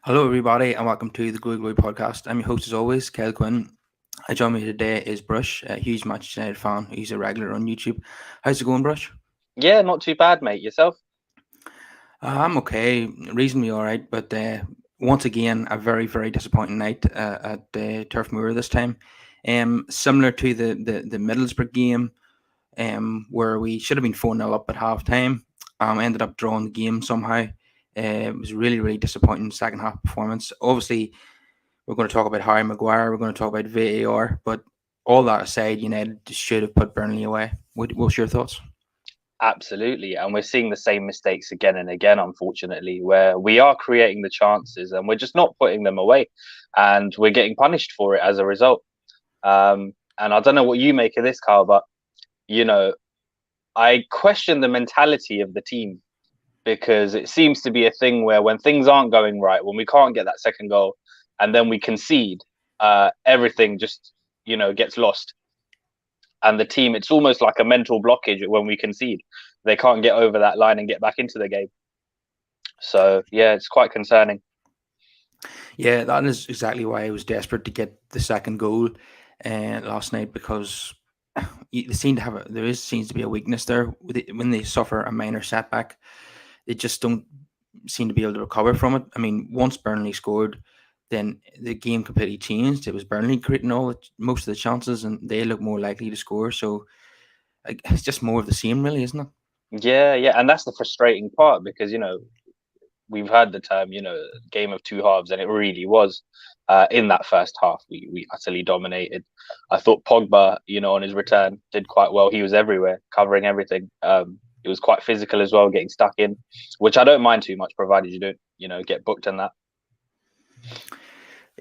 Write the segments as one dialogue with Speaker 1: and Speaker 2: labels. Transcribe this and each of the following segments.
Speaker 1: Hello, everybody, and welcome to the Glory Glory podcast. I'm your host, as always, Kyle Quinn. Joining me today is Brush, a huge Manchester United fan. He's a regular on YouTube. How's it going, Brush?
Speaker 2: Yeah, not too bad, mate. Yourself?
Speaker 1: I'm okay, reasonably all right, but once again, a very, very disappointing night at Turf Moor this time. Similar to the Middlesbrough game, where we should have been 4-0 up at half time, ended up drawing the game somehow. It was really, really disappointing second half performance. Obviously, we're going to talk about Harry Maguire. We're going to talk about VAR. But all that aside, United should have put Burnley away. What's your thoughts?
Speaker 2: Absolutely. And we're seeing the same mistakes again and again, unfortunately, where we are creating the chances and we're just not putting them away. And we're getting punished for it as a result. And I don't know what you make of this, Carl, but, you know, I question the mentality of the team because it seems to be a thing where when things aren't going right, when we can't get that second goal and then we concede, everything just, gets lost. And the team, it's almost like a mental blockage when we concede. They can't get over that line and get back into the game. So yeah, it's quite concerning.
Speaker 1: Yeah, that is exactly why I was desperate to get the second goal last night, because they seem to have seems to be a weakness there when they suffer a minor setback. They just don't seem to be able to recover from it. I mean, once Burnley scored, then the game completely changed. It was Burnley creating most of the chances, and they look more likely to score. So it's just more of the same, really, isn't it?
Speaker 2: Yeah, and that's the frustrating part because we've heard the term game of two halves, and it really was. In that first half, we utterly dominated. I thought Pogba, on his return, did quite well. He was everywhere, covering everything. It was quite physical as well, getting stuck in, which I don't mind too much, provided you don't, get booked in that.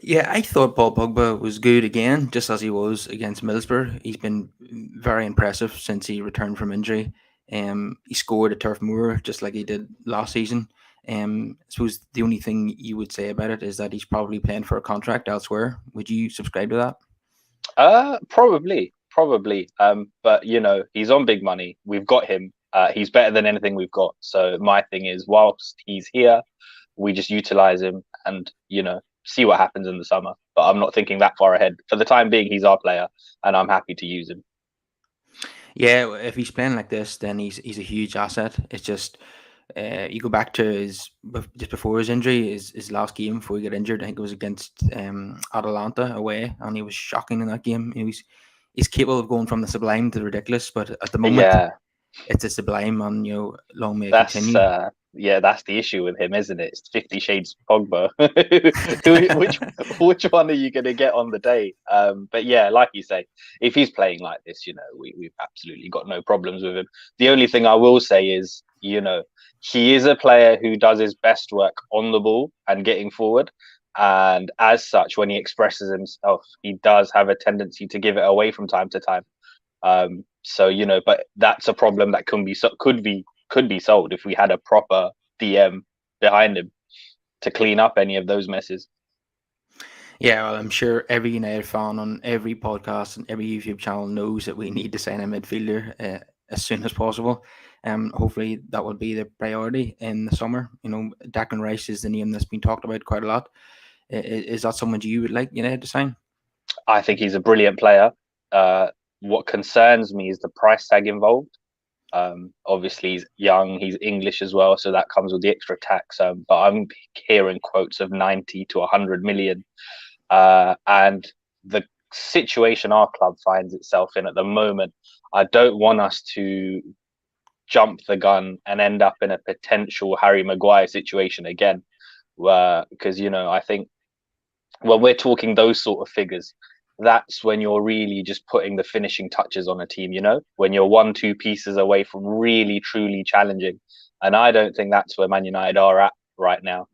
Speaker 1: Yeah, I thought Paul Pogba was good again, just as he was against Middlesbrough. He's been very impressive since he returned from injury. He scored at Turf Moor just like he did last season. I suppose the only thing you would say about it is that he's probably playing for a contract elsewhere. Would you subscribe to that?
Speaker 2: Probably. But he's on big money. We've got him. He's better than anything we've got. So my thing is, whilst he's here, we just utilize him and see what happens in the summer. But I'm not thinking that far ahead. For the time being, he's our player, and I'm happy to use him.
Speaker 1: Yeah, if he's playing like this, then he's a huge asset. It's just you go back to just before his injury, his last game before he got injured. I think it was against Atalanta away, and he was shocking in that game. He's capable of going from the sublime to the ridiculous, but at the moment,
Speaker 2: Yeah,
Speaker 1: it's a sublime, and long may it
Speaker 2: that's
Speaker 1: continue.
Speaker 2: that's the issue with him, isn't it? It's 50 Shades Pogba. which one are you going to get on the day? But yeah, like you say, if he's playing like this, we've absolutely got no problems with him. The only thing I will say is, he is a player who does his best work on the ball and getting forward. And as such, when he expresses himself, he does have a tendency to give it away from time to time. So but that's a problem that could be solved if we had a proper DM behind him to clean up any of those messes.
Speaker 1: Yeah, well, I'm sure every United fan on every podcast and every YouTube channel knows that we need to sign a midfielder as soon as possible. Hopefully that will be the priority in the summer. Declan Rice is the name that's been talked about quite a lot. Is that someone you would like United to sign?
Speaker 2: I think he's a brilliant player. What concerns me is the price tag involved. Obviously, he's young, he's English as well, so that comes with the extra tax. But I'm hearing quotes of 90 to 100 million. And the situation our club finds itself in at the moment, I don't want us to jump the gun and end up in a potential Harry Maguire situation again. Because, I think when we're talking those sort of figures, that's when you're really just putting the finishing touches on a team, when you're 1-2 pieces away from really, truly challenging. And I don't think that's where Man United are at right now.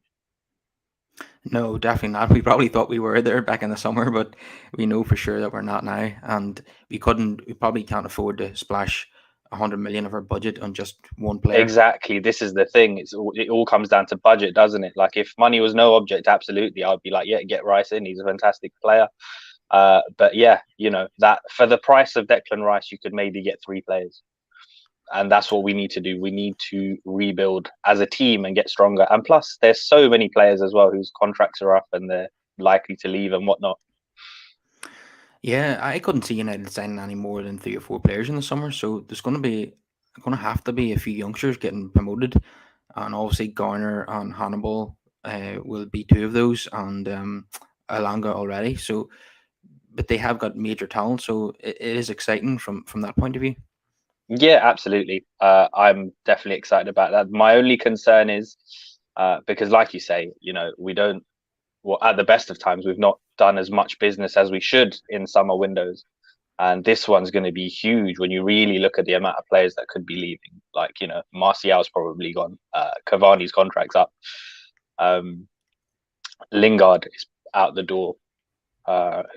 Speaker 1: No, definitely not. We probably thought we were there back in the summer, but we know for sure that we're not now. And we probably can't afford to splash 100 million of our budget on just one player.
Speaker 2: Exactly. This is the thing. It all comes down to budget, doesn't it? Like if money was no object, absolutely, I'd be like, yeah, get Rice in. He's a fantastic player. But yeah, that for the price of Declan Rice, you could maybe get 3 players. and that's what we need to do. We need to rebuild as a team and get stronger. And plus, there's so many players as well whose contracts are up and they're likely to leave and whatnot.
Speaker 1: Yeah, I couldn't see United signing any more than 3 or 4 players in the summer. So there's going to have to be a few youngsters getting promoted, and obviously Garner and Hannibal will be two of those, and Alanga already. So, but they have got major talent, so it is exciting from that point of view.
Speaker 2: Yeah, absolutely. I'm definitely excited about that. My only concern is because, like you say, we don't. Well, at the best of times, we've not done as much business as we should in summer windows. And this one's going to be huge when you really look at the amount of players that could be leaving. Like, Martial's probably gone. Cavani's contract's up. Lingard is out the door.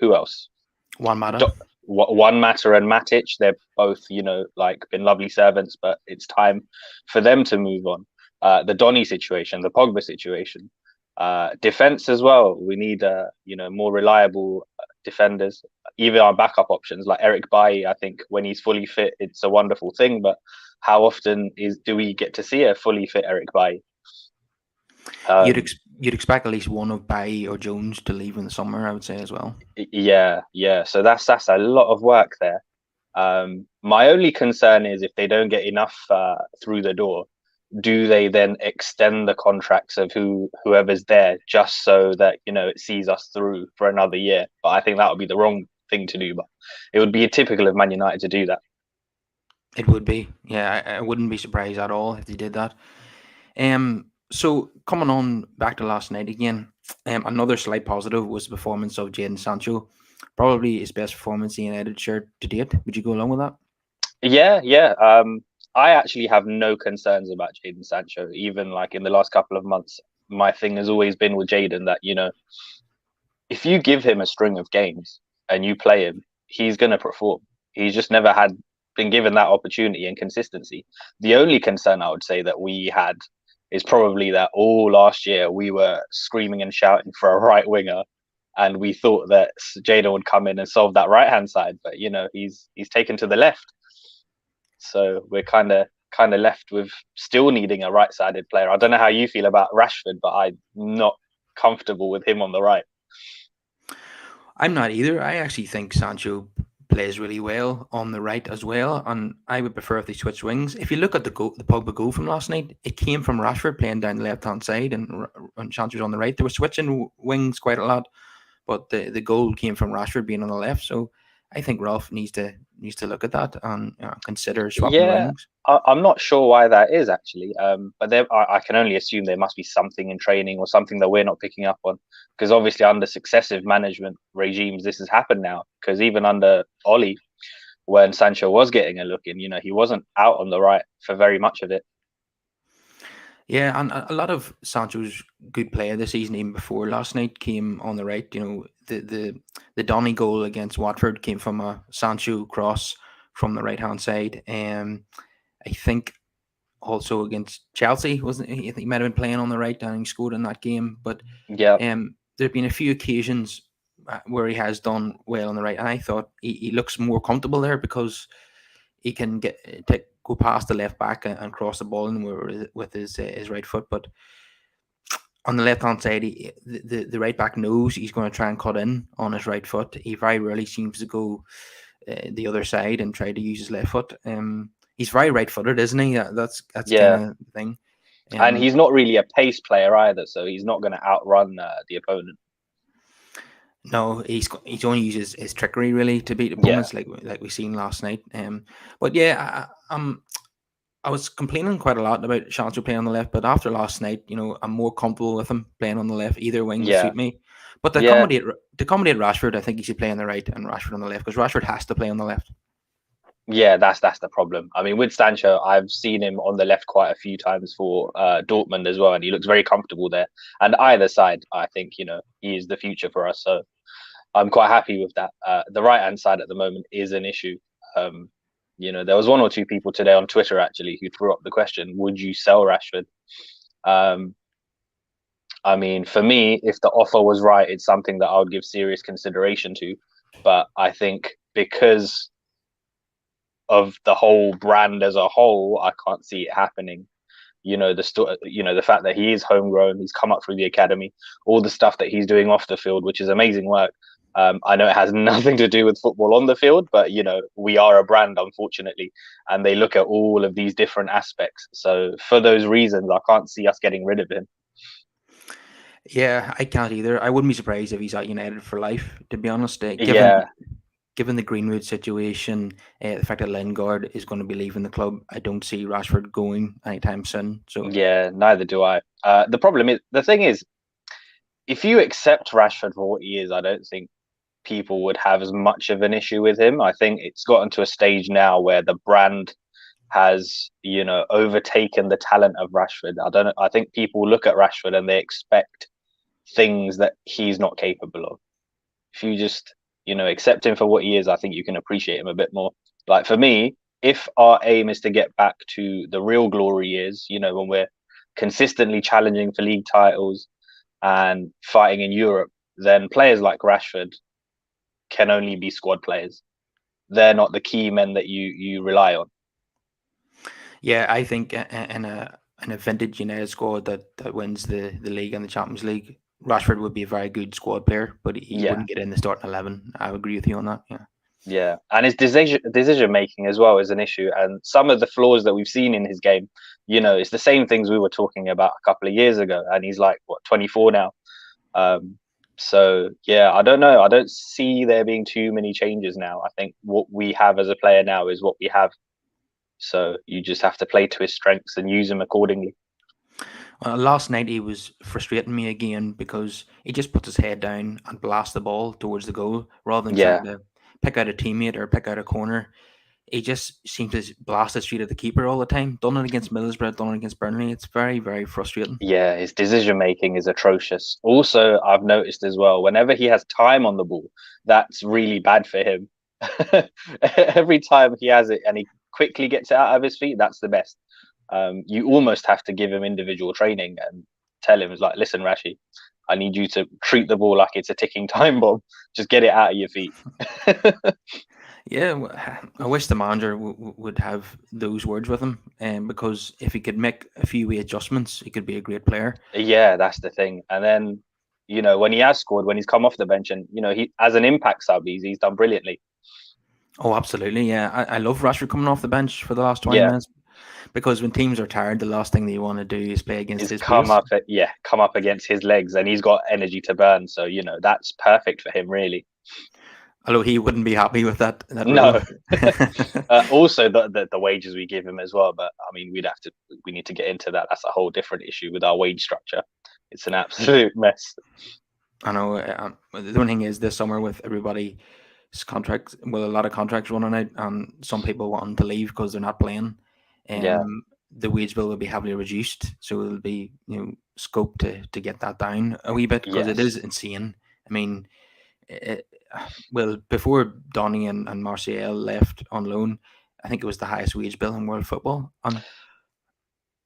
Speaker 2: Who else?
Speaker 1: One matter.
Speaker 2: Do- One Matter and Matic, they're both, been lovely servants, but it's time for them to move on. The Donny situation, the Pogba situation, defense as well. We need, more reliable defenders. Even our backup options like Eric Bailly, I think when he's fully fit, it's a wonderful thing. But how often do we get to see a fully fit Eric Bailly?
Speaker 1: You'd expect at least one of Bailly or Jones to leave in the summer, I would say as well.
Speaker 2: Yeah. So that's a lot of work there. My only concern is if they don't get enough through the door, do they then extend the contracts of whoever's there just so that it sees us through for another year? But I think that would be the wrong thing to do. But it would be typical of Man United to do that.
Speaker 1: It would be, yeah. I wouldn't be surprised at all if they did that. So coming on back to last night again, another slight positive was the performance of Jaden Sancho. Probably his best performance in United shirt to date. Would you go along with that?
Speaker 2: Yeah. I actually have no concerns about Jaden Sancho. Even like in the last couple of months, my thing has always been with Jaden that if you give him a string of games and you play him, he's going to perform. He's just never been given that opportunity and consistency. The only concern I would say that we had is probably that all last year we were screaming and shouting for a right winger, and we thought that Jaden would come in and solve that right hand side, but he's taken to the left, so we're kind of left with still needing a right sided player. I don't know how you feel about Rashford, but I'm not comfortable with him on the right.
Speaker 1: I'm not either. I actually think Sancho plays really well on the right as well, and I would prefer if they switch wings. If you look at the Pogba goal from last night, it came from Rashford playing down the left hand side, and Sancho's on the right. They were switching wings quite a lot, but the goal came from Rashford being on the left. So I think Ralph needs to look at that and consider swapping
Speaker 2: Yeah,
Speaker 1: wings.
Speaker 2: I'm not sure why that is actually. But I can only assume there must be something in training or something that we're not picking up on. Because obviously, under successive management regimes, this has happened now. Because even under Oli, when Sancho was getting a look in, he wasn't out on the right for very much of it.
Speaker 1: Yeah, and a lot of Sancho's good play this season, even before last night, came on the right. The Donny goal against Watford came from a Sancho cross from the right hand side. I think also against Chelsea, wasn't he? I think he might have been playing on the right and he scored in that game. But
Speaker 2: Yeah,
Speaker 1: there have been a few occasions where he has done well on the right, and I thought he looks more comfortable there because he can go past the left back and cross the ball in with his right foot. But on the left hand side, the right back knows he's going to try and cut in on his right foot. He very rarely seems to go the other side and try to use his left foot. He's very right footed, isn't he? That's kind
Speaker 2: yeah.
Speaker 1: of the thing.
Speaker 2: And he's not really a pace player either, so he's not going to outrun the opponent.
Speaker 1: No, he's only uses his trickery really to beat
Speaker 2: Yeah,
Speaker 1: opponents, like we seen last night. But yeah, I was complaining quite a lot about Sancho playing on the left, but after last night, I'm more comfortable with him playing on the left. Either wing will
Speaker 2: yeah,
Speaker 1: suit me. But
Speaker 2: yeah.
Speaker 1: to accommodate Rashford, I think he should play on the right and Rashford on the left because Rashford has to play on the left.
Speaker 2: Yeah, that's the problem. I mean, with Sancho, I've seen him on the left quite a few times for Dortmund as well, and he looks very comfortable there. And either side, I think he is the future for us. So I'm quite happy with that. The right hand side at the moment is an issue. Um, there was one or two people today on Twitter actually who threw up the question: would you sell Rashford? Um, I mean, for me, if the offer was right, it's something that I would give serious consideration to. But I think because of the whole brand as a whole, I can't see it happening. The fact that he is homegrown, he's come up through the academy, all the stuff that he's doing off the field, which is amazing work. I know it has nothing to do with football on the field, but we are a brand, unfortunately, and they look at all of these different aspects. So for those reasons, I can't see us getting rid of him.
Speaker 1: Yeah, I can't either. I wouldn't be surprised if he's at United for life, to be honest.
Speaker 2: Yeah,
Speaker 1: Given the Greenwood situation, the fact that Lingard is going to be leaving the club, I don't see Rashford going anytime soon. So
Speaker 2: yeah, neither do I. The thing is, if you accept Rashford for what he is, I don't think people would have as much of an issue with him. I think it's gotten to a stage now where the brand has, overtaken the talent of Rashford. I don't know. I think people look at Rashford and they expect things that he's not capable of. If you just, accept him for what he is, I think you can appreciate him a bit more. Like for me, if our aim is to get back to the real glory years, when we're consistently challenging for league titles and fighting in Europe, then players like Rashford can only be squad players. They're not the key men that you rely on.
Speaker 1: yeah, I think in a vintage United squad that wins the league and the Champions League, Rashford would be a very good squad player, but he
Speaker 2: Yeah,
Speaker 1: wouldn't get in the starting 11. I would agree with you on that. Yeah.
Speaker 2: yeah, and his decision making as well is an issue, and some of the flaws that we've seen in his game, it's the same things we were talking about a couple of years ago, and he's like 24 now. Um, so yeah, I don't know. I don't see there being too many changes now. I think what we have as a player now is what we have. So you just have to play to his strengths and use him accordingly.
Speaker 1: Last night he was frustrating me again because he just puts his head down and blasts the ball towards the goal rather than trying
Speaker 2: Yeah,
Speaker 1: to pick out a teammate or pick out a corner. He just seems to blast it straight at the keeper all the time. Done it against Middlesbrough, done it against Burnley. It's very, very frustrating.
Speaker 2: yeah, his decision making is atrocious. Also, I've noticed as well, whenever he has time on the ball, that's really bad for him. Every time he has it and he quickly gets it out of his feet, that's the best. You almost have to give him individual training and tell him, it's like, listen, Rashi, I need you to treat the ball like it's a ticking time bomb. Just get it out of your feet.
Speaker 1: Yeah, I wish the manager would have those words with him, because if he could make a few wee adjustments, he could be a great player.
Speaker 2: Yeah, that's the thing. And then, when he has scored, when he's come off the bench and, he as an impact sub, he's done brilliantly.
Speaker 1: Oh, absolutely. Yeah, I love Rashford coming off the bench for the last 20
Speaker 2: Yeah,
Speaker 1: minutes because when teams are tired, the last thing they want to do is play against
Speaker 2: is
Speaker 1: his pace.
Speaker 2: come up against his legs and he's got energy to burn. So, that's perfect for him, really.
Speaker 1: Although he wouldn't be happy with that rule.
Speaker 2: No. Also the wages we give him as well. But I mean, we need to get into that. That's a whole different issue with our wage structure. It's an absolute mess.
Speaker 1: I know. The one thing is this summer with everybody's contracts, well, a lot of contracts running out, and some people wanting to leave because they're not playing.
Speaker 2: Yeah.
Speaker 1: The wage bill will be heavily reduced, so there'll be scope to get that down a wee bit because it is
Speaker 2: Yes.
Speaker 1: insane. I mean, it, well, before Donny and Martial left on loan, I think it was the highest wage bill in world football, and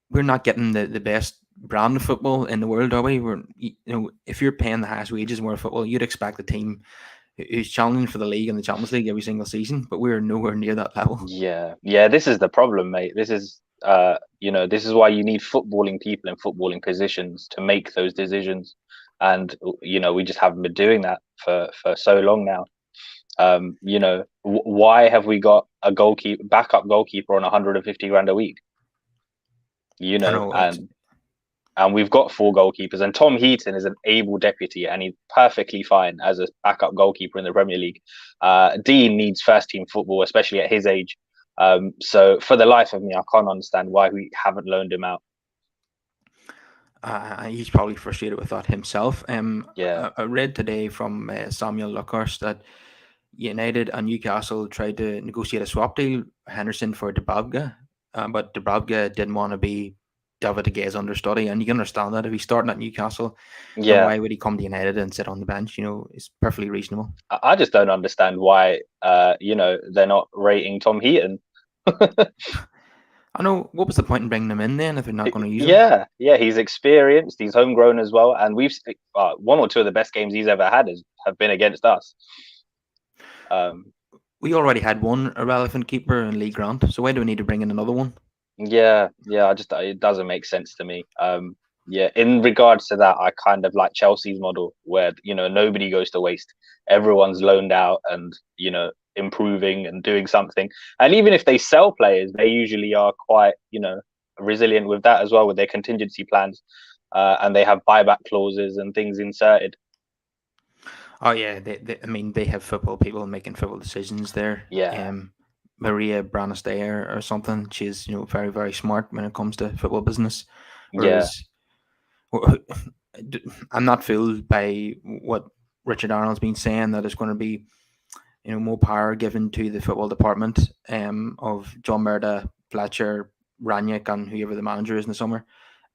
Speaker 1: we're not getting the best brand of football in the world, are we? If you're paying the highest wages in world football, you'd expect a team who's challenging for the league and the Champions League every single season, but we're nowhere near that level.
Speaker 2: Yeah. Yeah. This is the problem, mate. This is why you need footballing people in footballing positions to make those decisions. And, we just haven't been doing that for so long now. Why have we got a backup goalkeeper on 150 grand a week?
Speaker 1: I know it's
Speaker 2: And we've got four goalkeepers, and Tom Heaton is an able deputy, and he's perfectly fine as a backup goalkeeper in the Premier League. Dean needs first team football, especially at his age. So for the life of me, I can't understand why we haven't loaned him out.
Speaker 1: he's probably frustrated with that himself.
Speaker 2: Yeah,
Speaker 1: I read today from Samuel Luckhurst that United and Newcastle tried to negotiate a swap deal, Henderson for Dubravka, but Dubravka didn't want to be David De Gea's understudy, and you can understand that if he's starting at Newcastle, then
Speaker 2: yeah.
Speaker 1: why would he come to United and sit on the bench? It's perfectly reasonable.
Speaker 2: I just don't understand why, they're not rating Tom Heaton.
Speaker 1: I know. What was the point in bringing him in then if they're not going to use him?
Speaker 2: Yeah, yeah, he's experienced, he's homegrown as well, and one or two of the best games he's ever had have been against us. Um,
Speaker 1: We already had one irrelevant keeper in Lee Grant, so why do we need to bring in another one?
Speaker 2: Yeah. I just it doesn't make sense to me. Yeah. In regards to that, I kind of like Chelsea's model, where nobody goes to waste. Everyone's loaned out, and improving and doing something. And even if they sell players, they usually are quite resilient with that as well, with their contingency plans, and they have buyback clauses and things inserted.
Speaker 1: Oh yeah, I mean they have football people making football decisions there.
Speaker 2: Yeah,
Speaker 1: Maria Branister or something. She's very very smart when it comes to football business.
Speaker 2: yeah.
Speaker 1: Whereas I'm not fooled by what Richard Arnold's been saying that there's going to be more power given to the football department of John Merda, Fletcher, Ranić, and whoever the manager is in the summer.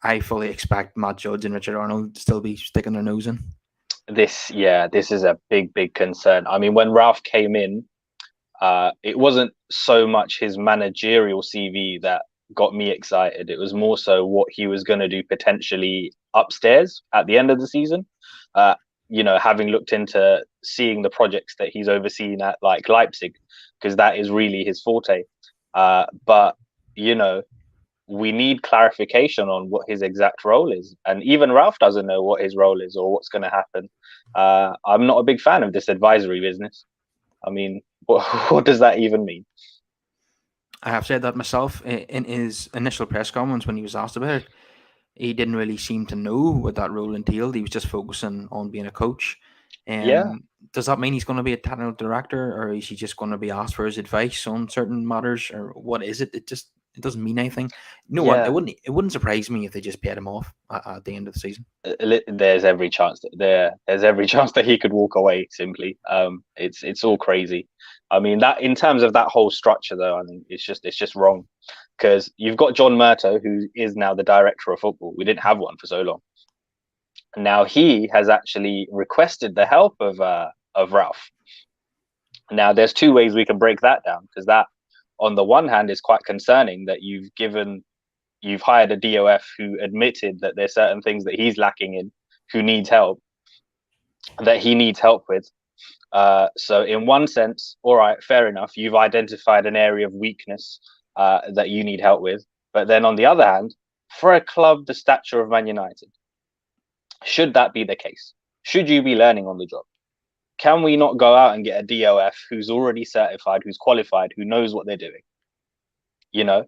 Speaker 1: I fully expect Matt Judge and Richard Arnold to still be sticking their nose in.
Speaker 2: This is a big concern. I mean, when Ralph came in, it wasn't so much his managerial CV that got me excited. It was more so what he was going to do potentially upstairs at the end of the season. Uh, having looked into seeing the projects that he's overseen at like Leipzig, because that is really his forte. But you know, we need clarification on what his exact role is, and even Ralph doesn't know what his role is or what's going to happen. I'm not a big fan of this advisory business. I mean, what does that even mean?
Speaker 1: I have said that myself in his initial press conference when he was asked about it. He didn't really seem to know what that role entailed. He was just focusing on being a coach.
Speaker 2: Yeah,
Speaker 1: Does that mean he's going to be a technical director, or is he just going to be asked for his advice on certain matters, or what is it? It doesn't mean anything. You know what?
Speaker 2: yeah.
Speaker 1: It wouldn't surprise me if they just paid him off at the end of the season.
Speaker 2: There's every chance that there's every chance that he could walk away. Simply, it's all crazy. I mean, that in terms of that whole structure, though, I think it's just wrong, because you've got John Murtough, who is now the director of football. We didn't have one for so long. Now he has actually requested the help of Ralph. Now there's two ways we can break that down, because that, on the one hand, is quite concerning that you've hired a DOF who admitted that there's certain things that he's lacking in, who needs help, that he needs help with. So in one sense, all right, fair enough. You've identified an area of weakness that you need help with. But then on the other hand, for a club the stature of Man United, should that be the case? Should you be learning on the job? Can we not go out and get a DOF who's already certified, who's qualified, who knows what they're doing? You know,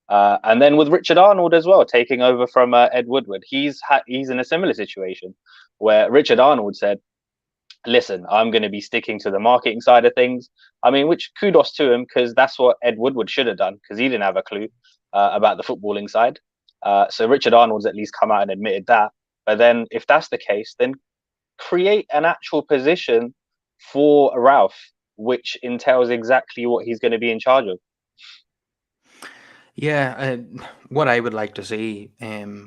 Speaker 2: and then with Richard Arnold as well, taking over from Ed Woodward, he's in a similar situation where Richard Arnold said, "Listen, I'm going to be sticking to the marketing side of things." I mean, which kudos to him, because that's what Ed Woodward should have done, because he didn't have a clue about the footballing side. So Richard Arnold's at least come out and admitted that. But then, if that's the case, then create an actual position for Ralph, which entails exactly what he's going to be in charge of.
Speaker 1: Yeah, what I would like to see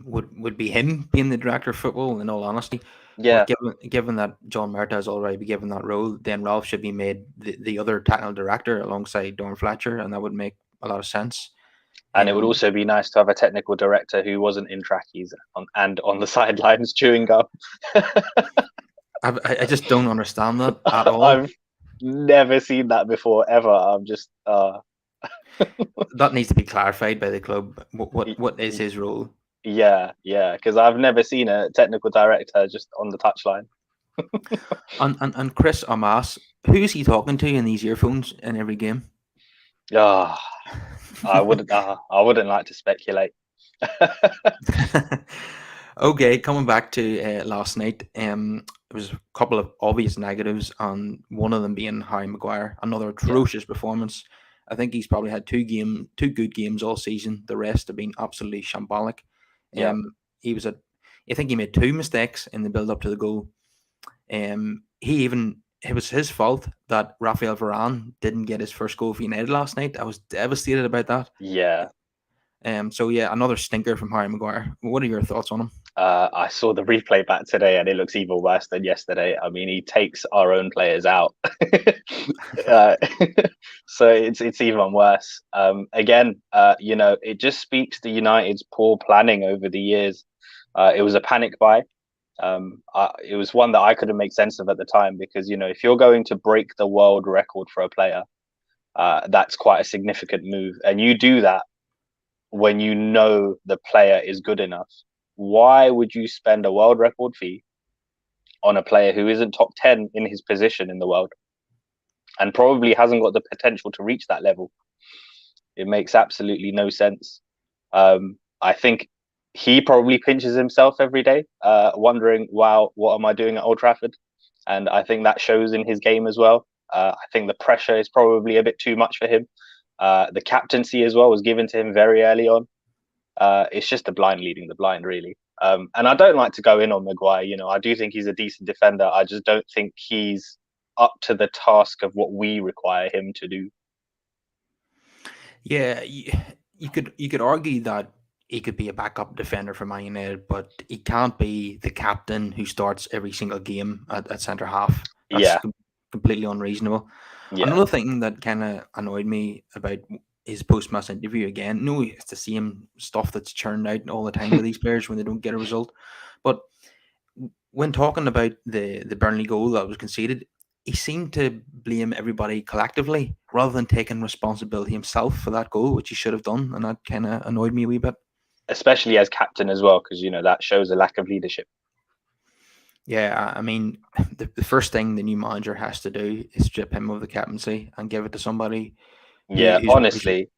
Speaker 1: would be him being the director of football. In all honesty, but
Speaker 2: Yeah,
Speaker 1: given that John Murta has already been given that role, then Ralph should be made the other technical director alongside Dorn Fletcher, and that would make a lot of sense.
Speaker 2: and it would
Speaker 1: Um,
Speaker 2: also be nice to have a technical director who wasn't in trackies and on the sidelines chewing gum.
Speaker 1: I just don't understand that at all.
Speaker 2: I've never seen that before ever. I'm just
Speaker 1: That needs to be clarified by the club. What is his role?
Speaker 2: yeah, because I've never seen a technical director just on the touchline.
Speaker 1: And Chris Amas, who is he talking to in these earphones in every game?
Speaker 2: Ah, I wouldn't like to speculate.
Speaker 1: Okay, coming back to last night, there was a couple of obvious negatives, and one of them being Harry Maguire, another
Speaker 2: Yeah,
Speaker 1: atrocious performance. I think he's probably had two good games all season. The rest have been absolutely shambolic.
Speaker 2: yeah,
Speaker 1: He was I think he made two mistakes in the build up to the goal. It was his fault that Rafael Varane didn't get his first goal for United last night. I was devastated about that.
Speaker 2: yeah.
Speaker 1: So yeah, another stinker from Harry Maguire. What are your thoughts on him?
Speaker 2: I saw the replay back today, and it looks even worse than yesterday. I mean, he takes our own players out, uh, so it's even worse. Again, it just speaks to United's poor planning over the years. It was a panic buy. It was one that I couldn't make sense of at the time, because if you're going to break the world record for a player, that's quite a significant move. And you do that when you know the player is good enough. Why would you spend a world record fee on a player who isn't top 10 in his position in the world and probably hasn't got the potential to reach that level? It makes absolutely no sense. I think he probably pinches himself every day, wondering, wow, what am I doing at Old Trafford? And I think that shows in his game as well. I think the pressure is probably a bit too much for him. The captaincy as well was given to him very early on. It's just the blind leading the blind, really. And I don't like to go in on Maguire. You know, I do think he's a decent defender. I just don't think he's up to the task of what we require him to do.
Speaker 1: Yeah, you could argue that he could be a backup defender for Man United, but he can't be the captain who starts every single game at centre half. That's
Speaker 2: Yeah,
Speaker 1: completely unreasonable.
Speaker 2: yeah.
Speaker 1: Another thing that kind of annoyed me about his post-match interview again, no, it's the same stuff that's churned out all the time with these players when they don't get a result. But when talking about the Burnley goal that was conceded, he seemed to blame everybody collectively rather than taking responsibility himself for that goal, which he should have done, and that kind of annoyed me a wee bit.
Speaker 2: Especially as captain as well, because you know that shows a lack of leadership.
Speaker 1: Yeah, I mean, the first thing the new manager has to do is strip him of the captaincy and give it to somebody
Speaker 2: Yeah,
Speaker 1: who's
Speaker 2: honestly,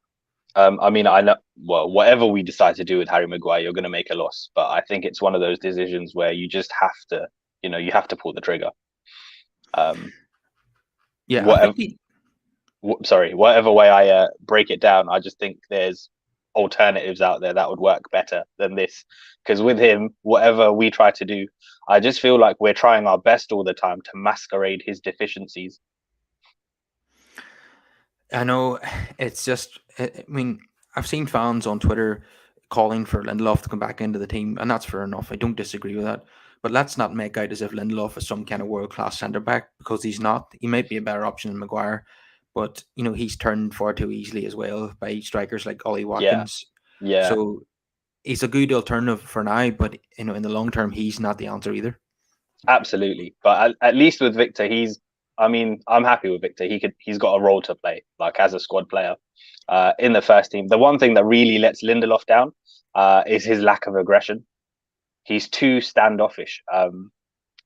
Speaker 2: I mean, I know. Well, whatever we decide to do with Harry Maguire, you're going to make a loss. But I think it's one of those decisions where you just have to, you know, you have to pull the trigger. Um,
Speaker 1: yeah. I
Speaker 2: whatever,
Speaker 1: think he,
Speaker 2: sorry, whatever way I break it down, I just think there's alternatives out there that would work better than this. Because with him, whatever we try to do, I just feel like we're trying our best all the time to masquerade his deficiencies.
Speaker 1: I know it's just. I mean, I've seen fans on Twitter calling for Lindelof to come back into the team, and that's fair enough. I don't disagree with that. But let's not make out as if Lindelof is some kind of world class centre back because he's not. He might be a better option than Maguire, but he's turned far too easily as well by strikers like Ollie
Speaker 2: Yeah,
Speaker 1: Watkins.
Speaker 2: yeah.
Speaker 1: So he's a good alternative for now, but in the long term, he's not the answer either.
Speaker 2: Absolutely, but at least with Victor, he's. I mean, I'm happy with Victor. He's got a role to play, like as a squad player, in the first team. The one thing that really lets Lindelof down, is his lack of aggression. He's too standoffish.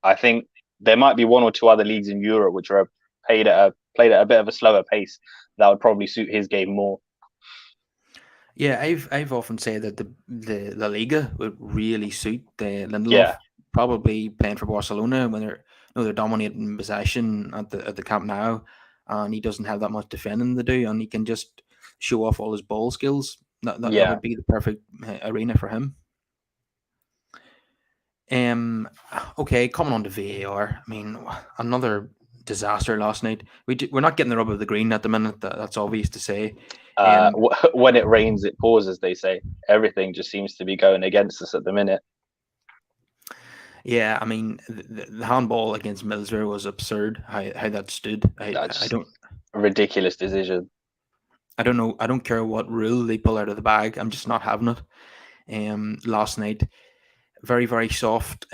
Speaker 2: I think there might be one or two other leagues in Europe which are played at a bit of a slower pace that would probably suit his game more.
Speaker 1: Yeah, I've often said that the La Liga would really suit the
Speaker 2: Yeah,
Speaker 1: Lindelof. Probably playing for Barcelona when they're dominating possession at the Camp Nou, and he doesn't have that much defending to do, and he can just show off all his ball skills. That
Speaker 2: yeah.
Speaker 1: would be the perfect arena for him. Um, okay, coming on to VAR. I mean, another disaster last night. We're not getting the rub of the green at the minute. That's obvious to say. Um,
Speaker 2: When it rains, it pours, as they say. Everything just seems to be going against us at the minute.
Speaker 1: Yeah, I mean the handball against Middlesbrough was absurd. How that stood. I
Speaker 2: That's
Speaker 1: don't
Speaker 2: a ridiculous decision.
Speaker 1: I don't know. I don't care what rule they pull out of the bag. I'm just not having it. Last night, very soft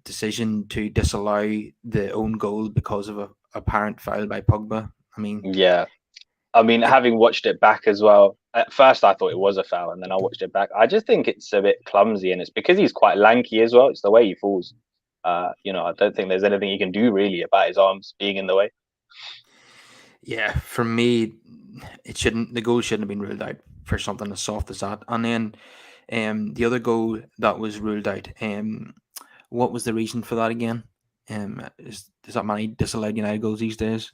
Speaker 1: decision to disallow the own goal because of a apparent foul by Pogba. I mean,
Speaker 2: Yeah, I mean,
Speaker 1: it,
Speaker 2: having watched it back as well, at first I thought it was a foul, and then I watched it back. I just think it's a bit clumsy, and it's because he's quite lanky as well. It's the way he falls. You know, I don't think there's anything he can do really about his arms being in the way.
Speaker 1: yeah, for me, the goal shouldn't have been ruled out for something as soft as that. And then, the other goal that was ruled out. What was the reason for that again? Is that many disallowed United goals these days?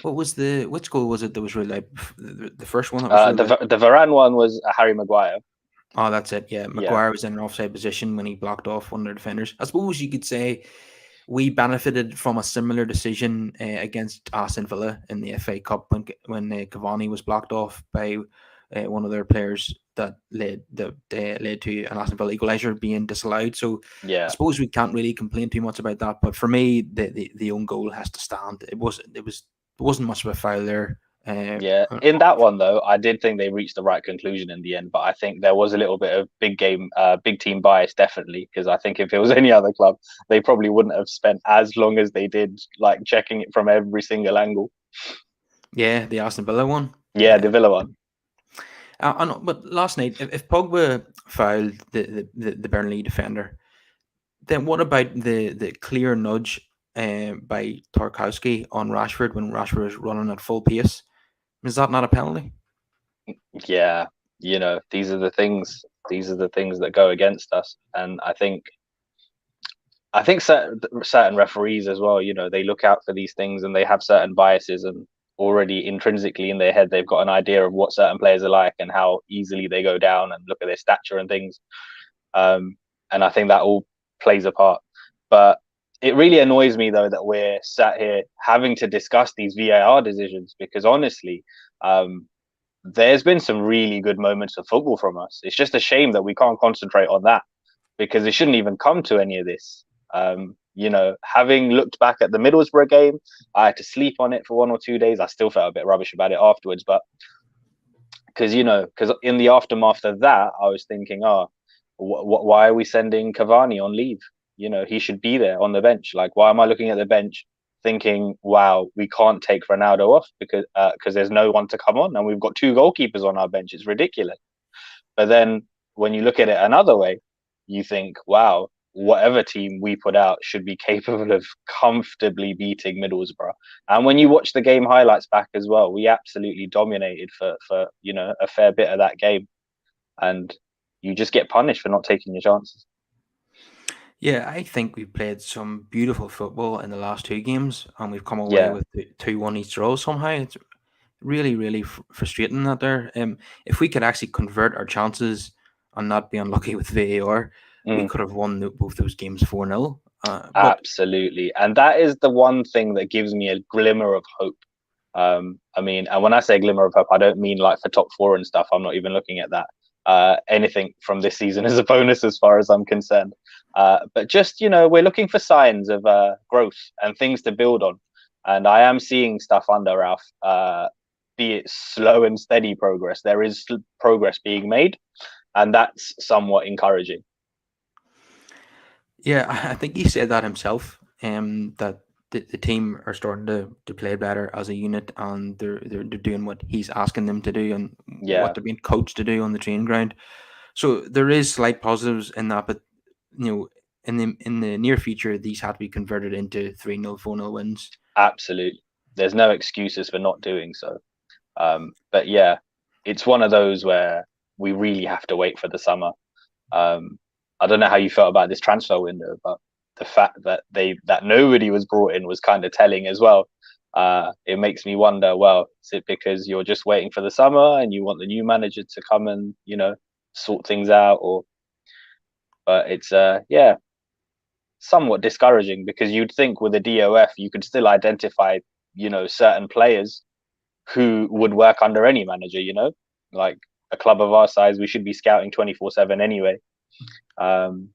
Speaker 1: Which goal was it that was ruled out? The first one that was ruled out.
Speaker 2: The Varane one was Harry Maguire.
Speaker 1: Oh, that's it. Yeah,
Speaker 2: Yeah,
Speaker 1: Maguire was in an offside position when he blocked off one of the defenders. I suppose you could say we benefited from a similar decision against Aston Villa in the FA Cup when Cavani was blocked off by one of their players that led to an Aston Villa equaliser being disallowed. So I
Speaker 2: yeah.
Speaker 1: suppose we can't really complain too much about that. But for me, the own goal has to stand. It wasn't much of a foul there.
Speaker 2: Yeah, in that one though, I did think they reached the right conclusion in the end, but I think there was a little bit of big team bias, definitely, because I think if it was any other club, they probably wouldn't have spent as long as they did, like checking it from every single angle.
Speaker 1: Yeah, the Aston Villa one.
Speaker 2: Yeah, the Villa one.
Speaker 1: I know, but last night, if Pogba fouled the Burnley defender, then what about the clear nudge by Tarkowski on Rashford when Rashford was running at full pace? Is that not a penalty?
Speaker 2: Yeah, these are the things. These are the things that go against us, and I think certain referees as well. They look out for these things, and they have certain biases, and already intrinsically in their head, they've got an idea of what certain players are like and how easily they go down, and look at their stature and things. Um, and I think that all plays a part. But it really annoys me though that we're sat here having to discuss these VAR decisions because honestly, there's been some really good moments of football from us. It's just a shame that we can't concentrate on that because it shouldn't even come to any of this. Having looked back at the Middlesbrough game, I had to sleep on it for 1 or 2 days. I still felt a bit rubbish about it afterwards, but because in the aftermath of that, I was thinking, why are we sending Cavani on leave? He should be there on the bench. Like, why am I looking at the bench thinking, wow, we can't take Ronaldo off because there's no one to come on, and we've got two goalkeepers on our bench. It's ridiculous. But then when you look at it another way, you think, wow, whatever team we put out should be capable of comfortably beating Middlesbrough. And when you watch the game highlights back as well, we absolutely dominated for a fair bit of that game. And you just get punished for not taking your chances.
Speaker 1: Yeah, I think we played some beautiful football in the last two games, and we've come away
Speaker 2: Yeah.
Speaker 1: with the 2-1 each draw somehow. It's really, really frustrating that there. If we could actually convert our chances and not be unlucky with VAR, we
Speaker 2: Mm.
Speaker 1: could have won both those games 4-0. But
Speaker 2: Absolutely. And that is the one thing that gives me a glimmer of hope. And when I say glimmer of hope, I don't mean like for top four and stuff. I'm not even looking at that. Anything from this season is a bonus as far as I'm concerned. But just, we're looking for signs of growth and things to build on. And I am seeing stuff under Ralph, be it slow and steady progress. There is progress being made, and that's somewhat encouraging.
Speaker 1: yeah, I think he said that himself. That the team are starting to play better as a unit, and they're doing what he's asking them to do and what
Speaker 2: Yeah,
Speaker 1: they're being coached to do on the training ground. So there is slight positives in that, but in the near future, these have to be converted into 3-0, 4-0 wins.
Speaker 2: absolutely. There's no excuses for not doing so. But yeah, it's one of those where we really have to wait for the summer. Um, I don't know how you felt about this transfer window, but the fact that nobody was brought in was kind of telling as well. It makes me wonder, well, is it because you're just waiting for the summer and you want the new manager to come and sort things out, or? But it's yeah, somewhat discouraging because you'd think with a DOF you could still identify certain players who would work under any manager. Like a club of our size, we should be scouting 24/7 anyway. Um,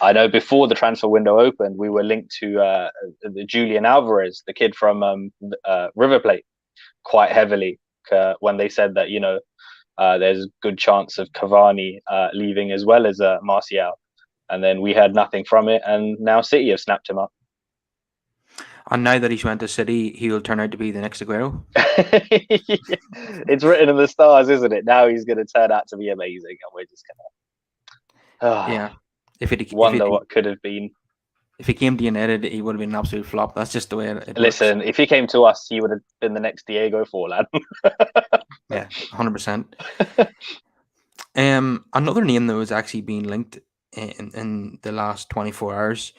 Speaker 2: I know before the transfer window opened, we were linked to the Julian Alvarez, the kid from River Plate, quite heavily when they said that there's a good chance of Cavani leaving as well as Martial, and then we heard nothing from it, and now City have snapped him up.
Speaker 1: And now that he's went to City, he'll turn out to be the next Aguero.
Speaker 2: It's written in the stars, isn't it? Now he's going to turn out to be amazing, and we're just going
Speaker 1: Yeah,
Speaker 2: to
Speaker 1: if it if it
Speaker 2: wonder what could have been.
Speaker 1: if he came to United, he would have been an absolute flop. That's just the way it works.
Speaker 2: Listen, if he came to us, he would have been the next Diego Forlan.
Speaker 1: Yeah, 100%. Another name that was actually being linked in the last 24 hours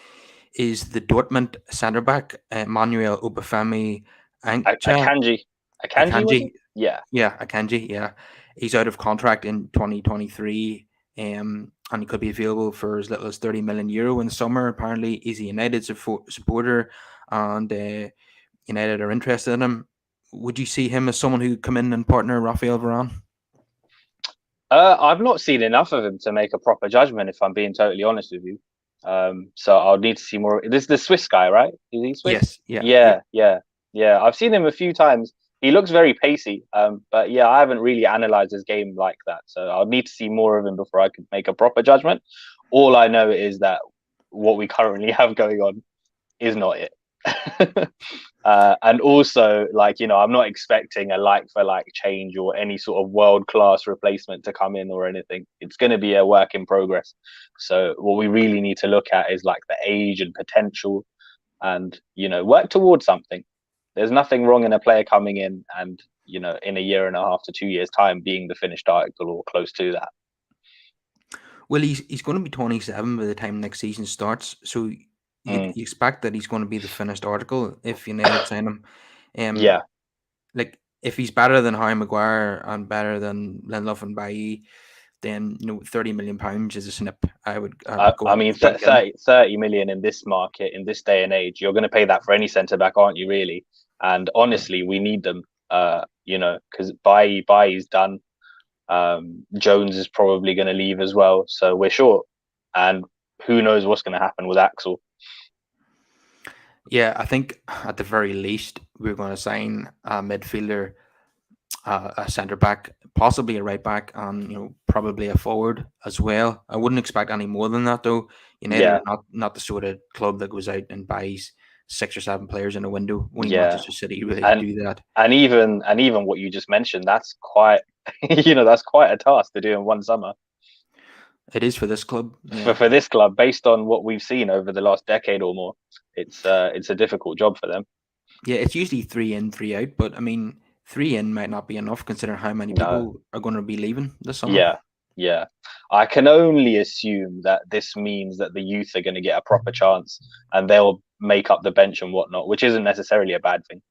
Speaker 1: is the Dortmund centre back Manuel Obafemi Ancha
Speaker 2: Akanji. Akanji, was it?
Speaker 1: Akanji.
Speaker 2: Yeah.
Speaker 1: Yeah, Akanji. Yeah, he's out of contract in 2023, and he could be available for as little as 30 million euro in the summer. Apparently, he's a United supporter, and United are interested in him. Would you see him as someone who could come in and partner Rafael Varane?
Speaker 2: I've not seen enough of him to make a proper judgment, if I'm being totally honest with you. So I'll need to see more. This is the Swiss guy, right? Is he Swiss?
Speaker 1: Yes. Yeah. Yeah.
Speaker 2: Yeah. I've seen him a few times. He looks very pacey. But yeah, I haven't really analyzed his game like that. So I'll need to see more of him before I could make a proper judgment. All I know is that what we currently have going on is not it. And also, like, I'm not expecting a like for like change or any sort of world class replacement to come in or anything. It's going to be a work in progress. So what we really need to look at is like the age and potential, and work towards something. There's nothing wrong in a player coming in and in a year and a half to 2 years time being the finished article or close to that.
Speaker 1: Well, he's going to be 27 by the time next season starts, so
Speaker 2: Mm.
Speaker 1: you expect that he's going to be the finished article if United sign him.
Speaker 2: Yeah.
Speaker 1: Like if he's better than Harry Maguire and better than Lindelof and Bailly, then £30 million is a snip. I would go
Speaker 2: I
Speaker 1: ahead
Speaker 2: mean,
Speaker 1: and start getting.
Speaker 2: 30 million in this market, in this day and age, you're going to pay that for any centre back, aren't you? Really? And
Speaker 1: Yeah,
Speaker 2: honestly, we need them. Because Bailly's done. Jones is probably going to leave as well, so we're short. And who knows what's going to happen with Axel?
Speaker 1: yeah. I think at the very least we're going to sign a midfielder, a centre back, possibly a right back, and probably a forward as well. I wouldn't expect any more than that though. United
Speaker 2: Yeah,
Speaker 1: are not the sort of club that goes out and buys 6 or 7 players in a window. Only
Speaker 2: yeah.
Speaker 1: Manchester City really
Speaker 2: And
Speaker 1: do that.
Speaker 2: even what you just mentioned, that's quite that's quite a task to do in one summer
Speaker 1: It is for this club.
Speaker 2: for
Speaker 1: Yeah,
Speaker 2: this club, based on what we've seen over the last decade or more. It's a difficult job for them.
Speaker 1: yeah. It's usually 3 in, 3 out, but I mean, 3 in might not be enough considering how many
Speaker 2: No.
Speaker 1: people are going to be leaving this summer.
Speaker 2: Yeah, yeah. I can only assume that this means that the youth are going to get a proper chance and they'll make up the bench and whatnot, which isn't necessarily a bad thing.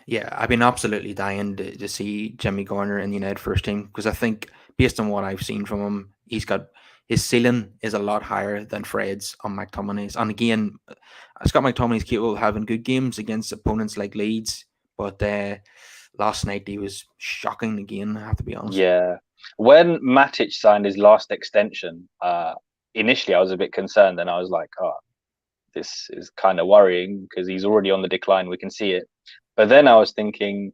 Speaker 1: Yeah, I've been absolutely dying to see Jimmy Garner in the United first team because I think, based on what I've seen from him, his ceiling is a lot higher than Fred's on McTominay's. And again, Scott McTominay's capable of having good games against opponents like Leeds, but last night he was shocking again. I have to be honest.
Speaker 2: Yeah. When Matic signed his last extension, initially I was a bit concerned and I was like, oh, this is kind of worrying because he's already on the decline. We can see it. But then I was thinking,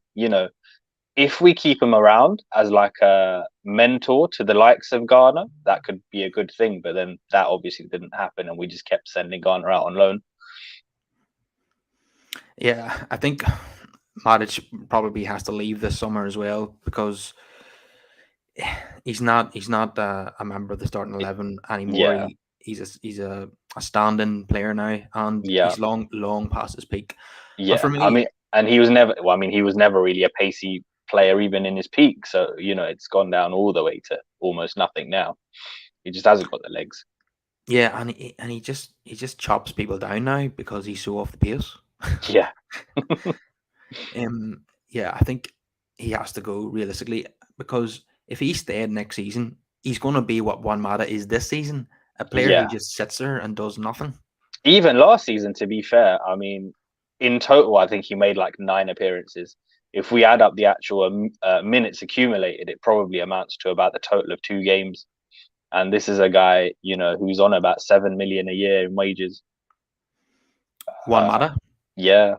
Speaker 2: if we keep him around as like a mentor to the likes of Garner, that could be a good thing. But then that obviously didn't happen, and we just kept sending Garner out on loan.
Speaker 1: Yeah, I think Matic probably has to leave this summer as well because he's not a member of the starting 11 anymore.
Speaker 2: Yeah,
Speaker 1: He's a standing player now, and
Speaker 2: yeah,
Speaker 1: he's long past his peak. And for
Speaker 2: yeah. I
Speaker 1: me,
Speaker 2: mean, and he was never. Well, I mean, he was never really a pacey player, even in his peak. So it's gone down all the way to almost nothing now. He just hasn't got the legs.
Speaker 1: yeah, and he just chops people down now because he's so off the pace.
Speaker 2: Yeah,
Speaker 1: Yeah, I think he has to go realistically because if he stayed next season, he's going to be what Juan Mata is this season, a player who
Speaker 2: yeah.
Speaker 1: just sits there and does nothing.
Speaker 2: Even last season, to be fair, I mean, in total, I think he made like 9 appearances. If we add up the actual minutes accumulated, it probably amounts to about the total of 2 games. And this is a guy, who's on about 7 million a year in wages.
Speaker 1: Juan
Speaker 2: Uh,
Speaker 1: Mata.
Speaker 2: yeah.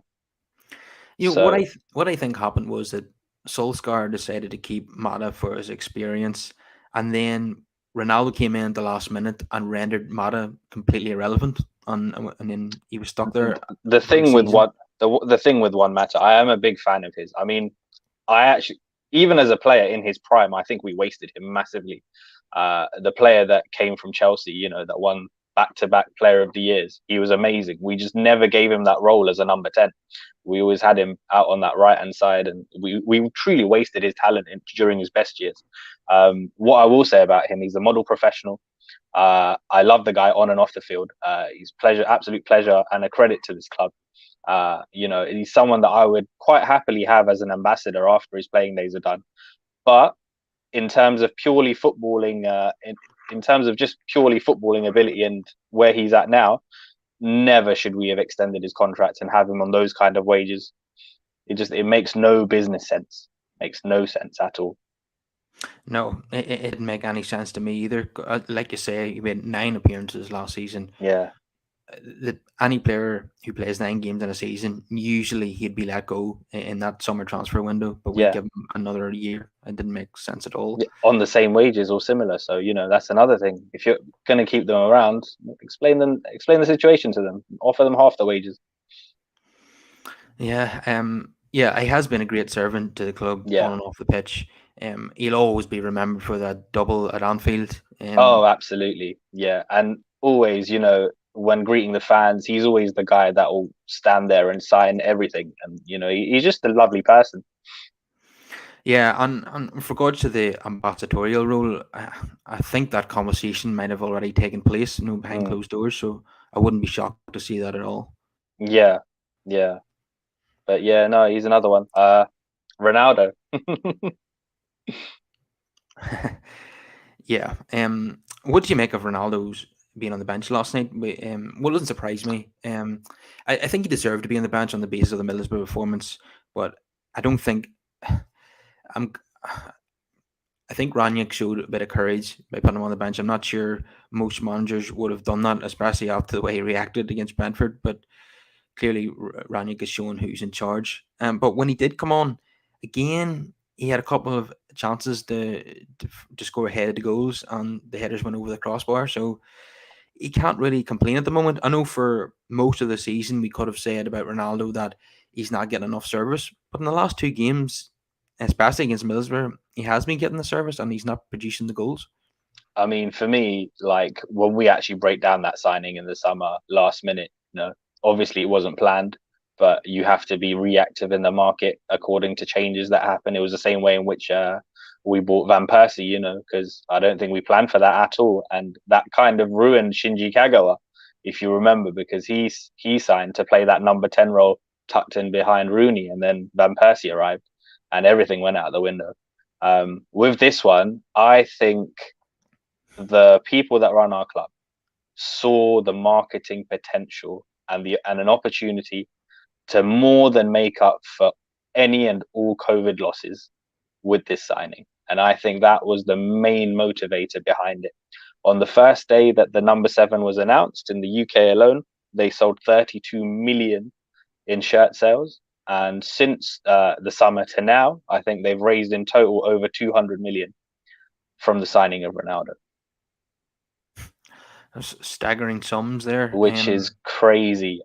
Speaker 1: What
Speaker 2: So
Speaker 1: I think happened was that Solskjaer decided to keep Mata for his experience, and then Ronaldo came in at the last minute and rendered Mata completely irrelevant, and then he was stuck there
Speaker 2: the
Speaker 1: for a
Speaker 2: thing with
Speaker 1: season.
Speaker 2: what the thing with Juan Mata, I am a big fan of his. I mean, I actually, even as a player in his prime, I think we wasted him massively. The player that came from Chelsea, that won back-to-back Player of the Years, he was amazing. We just never gave him that role as a number 10. We always had him out on that right-hand side, and we truly wasted his talent during his best years. What I will say about him, he's a model professional. I love the guy on and off the field. He's pleasure, absolute pleasure, and a credit to this club. He's someone that I would quite happily have as an ambassador after his playing days are done. But in terms of purely footballing, in terms of just purely footballing ability and where he's at now, never should we have extended his contract and have him on those kind of wages. It makes no business sense. Makes no sense at all.
Speaker 1: No, it didn't make any sense to me either. Like you say, he made 9 appearances last season.
Speaker 2: Yeah,
Speaker 1: That any player who plays 9 games in a season, usually he'd be let go in that summer transfer window, but we
Speaker 2: yeah.
Speaker 1: give him another year. It didn't make sense at all.
Speaker 2: On the same wages or similar. So that's another thing. If you're going to keep them around, explain the situation to them. Offer them half the wages.
Speaker 1: Yeah, he has been a great servant to the club on
Speaker 2: Yeah.
Speaker 1: and off the pitch. He'll always be remembered for that double at Anfield.
Speaker 2: Oh, absolutely. Yeah. And always, when greeting the fans, he's always the guy that will stand there and sign everything. And, he's just a lovely person.
Speaker 1: Yeah, and with regards to the ambassadorial role, I think that conversation might have already taken place, behind
Speaker 2: Mm.
Speaker 1: closed doors. So I wouldn't be shocked to see that at all.
Speaker 2: Yeah. Yeah. But yeah, no, he's another one. Ronaldo.
Speaker 1: Yeah. What do you make of Ronaldo's being on the bench last night? What doesn't surprise me. I think he deserved to be on the bench on the basis of the Middlesbrough performance, but I don't think I'm. I think Ranić showed a bit of courage by putting him on the bench. I'm not sure most managers would have done that, especially after the way he reacted against Brentford. But clearly, Ranić is showing who's in charge. But when he did come on, again, he had a couple of chances to score ahead of the goals, and the headers went over the crossbar. So he can't really complain at the moment. I know for most of the season we could have said about Ronaldo that he's not getting enough service, but in the last two games, especially against Middlesbrough, he has been getting the service and he's not producing the goals.
Speaker 2: I mean, for me, like when we actually break down that signing in the summer, last minute, obviously it wasn't planned, but you have to be reactive in the market according to changes that happen. It was the same way in which we bought Van Persie, because I don't think we planned for that at all, and that kind of ruined Shinji Kagawa, if you remember, because he signed to play that number 10 role tucked in behind Rooney, and then Van Persie arrived, and everything went out the window. With this one, I think the people that run our club saw the marketing potential and an opportunity to more than make up for any and all COVID losses with this signing. And I think that was the main motivator behind it. On the first day that the number 7 was announced in the UK alone, they sold 32 million in shirt sales. And since the summer to now, I think they've raised in total over 200 million from the signing of Ronaldo.
Speaker 1: There's staggering sums there.
Speaker 2: Which is crazy.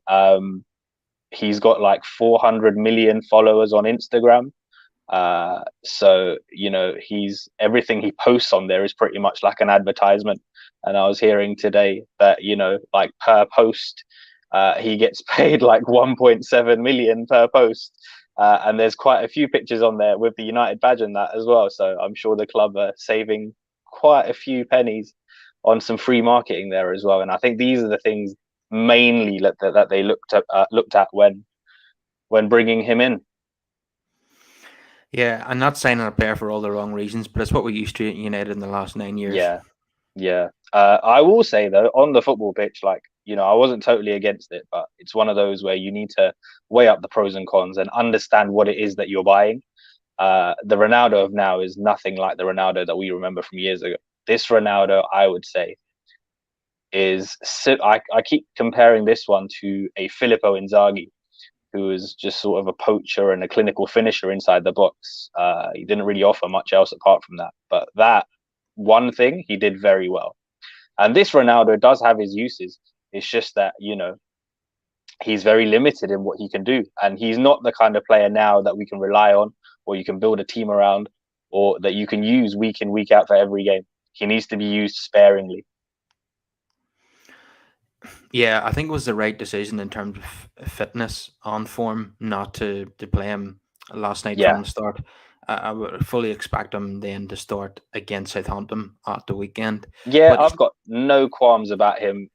Speaker 2: He's got like 400 million followers on Instagram. So he's everything he posts on there is pretty much like an advertisement. And I was hearing today that like per post, he gets paid like 1.7 million per post. And there's quite a few pictures on there with the United badge and that as well. So I'm sure the club are saving quite a few pennies on some free marketing there as well. And I think these are the things mainly that they looked at when bringing him in.
Speaker 1: Yeah, I'm not signing a player for all the wrong reasons, but it's what we used to at United in the last 9 years.
Speaker 2: Yeah, yeah. I will say though, on the football pitch, like I wasn't totally against it, but it's one of those where you need to weigh up the pros and cons and understand what it is that you're buying. The Ronaldo of now is nothing like the Ronaldo that we remember from years ago. This Ronaldo, I would say, I keep comparing this one to a Filippo Inzaghi, who was just sort of a poacher and a clinical finisher inside the box. He didn't really offer much else apart from that, but that one thing he did very well. And this Ronaldo does have his uses. It's just that he's very limited in what he can do, and he's not the kind of player now that we can rely on, or you can build a team around, or that you can use week in week out for every game. He needs to be used sparingly.
Speaker 1: Yeah, I think it was the right decision in terms of fitness on form not to play him last night from
Speaker 2: Yeah,
Speaker 1: the start. I would fully expect him then to start against Southampton at the weekend.
Speaker 2: yeah,
Speaker 1: But
Speaker 2: I've got no qualms about him,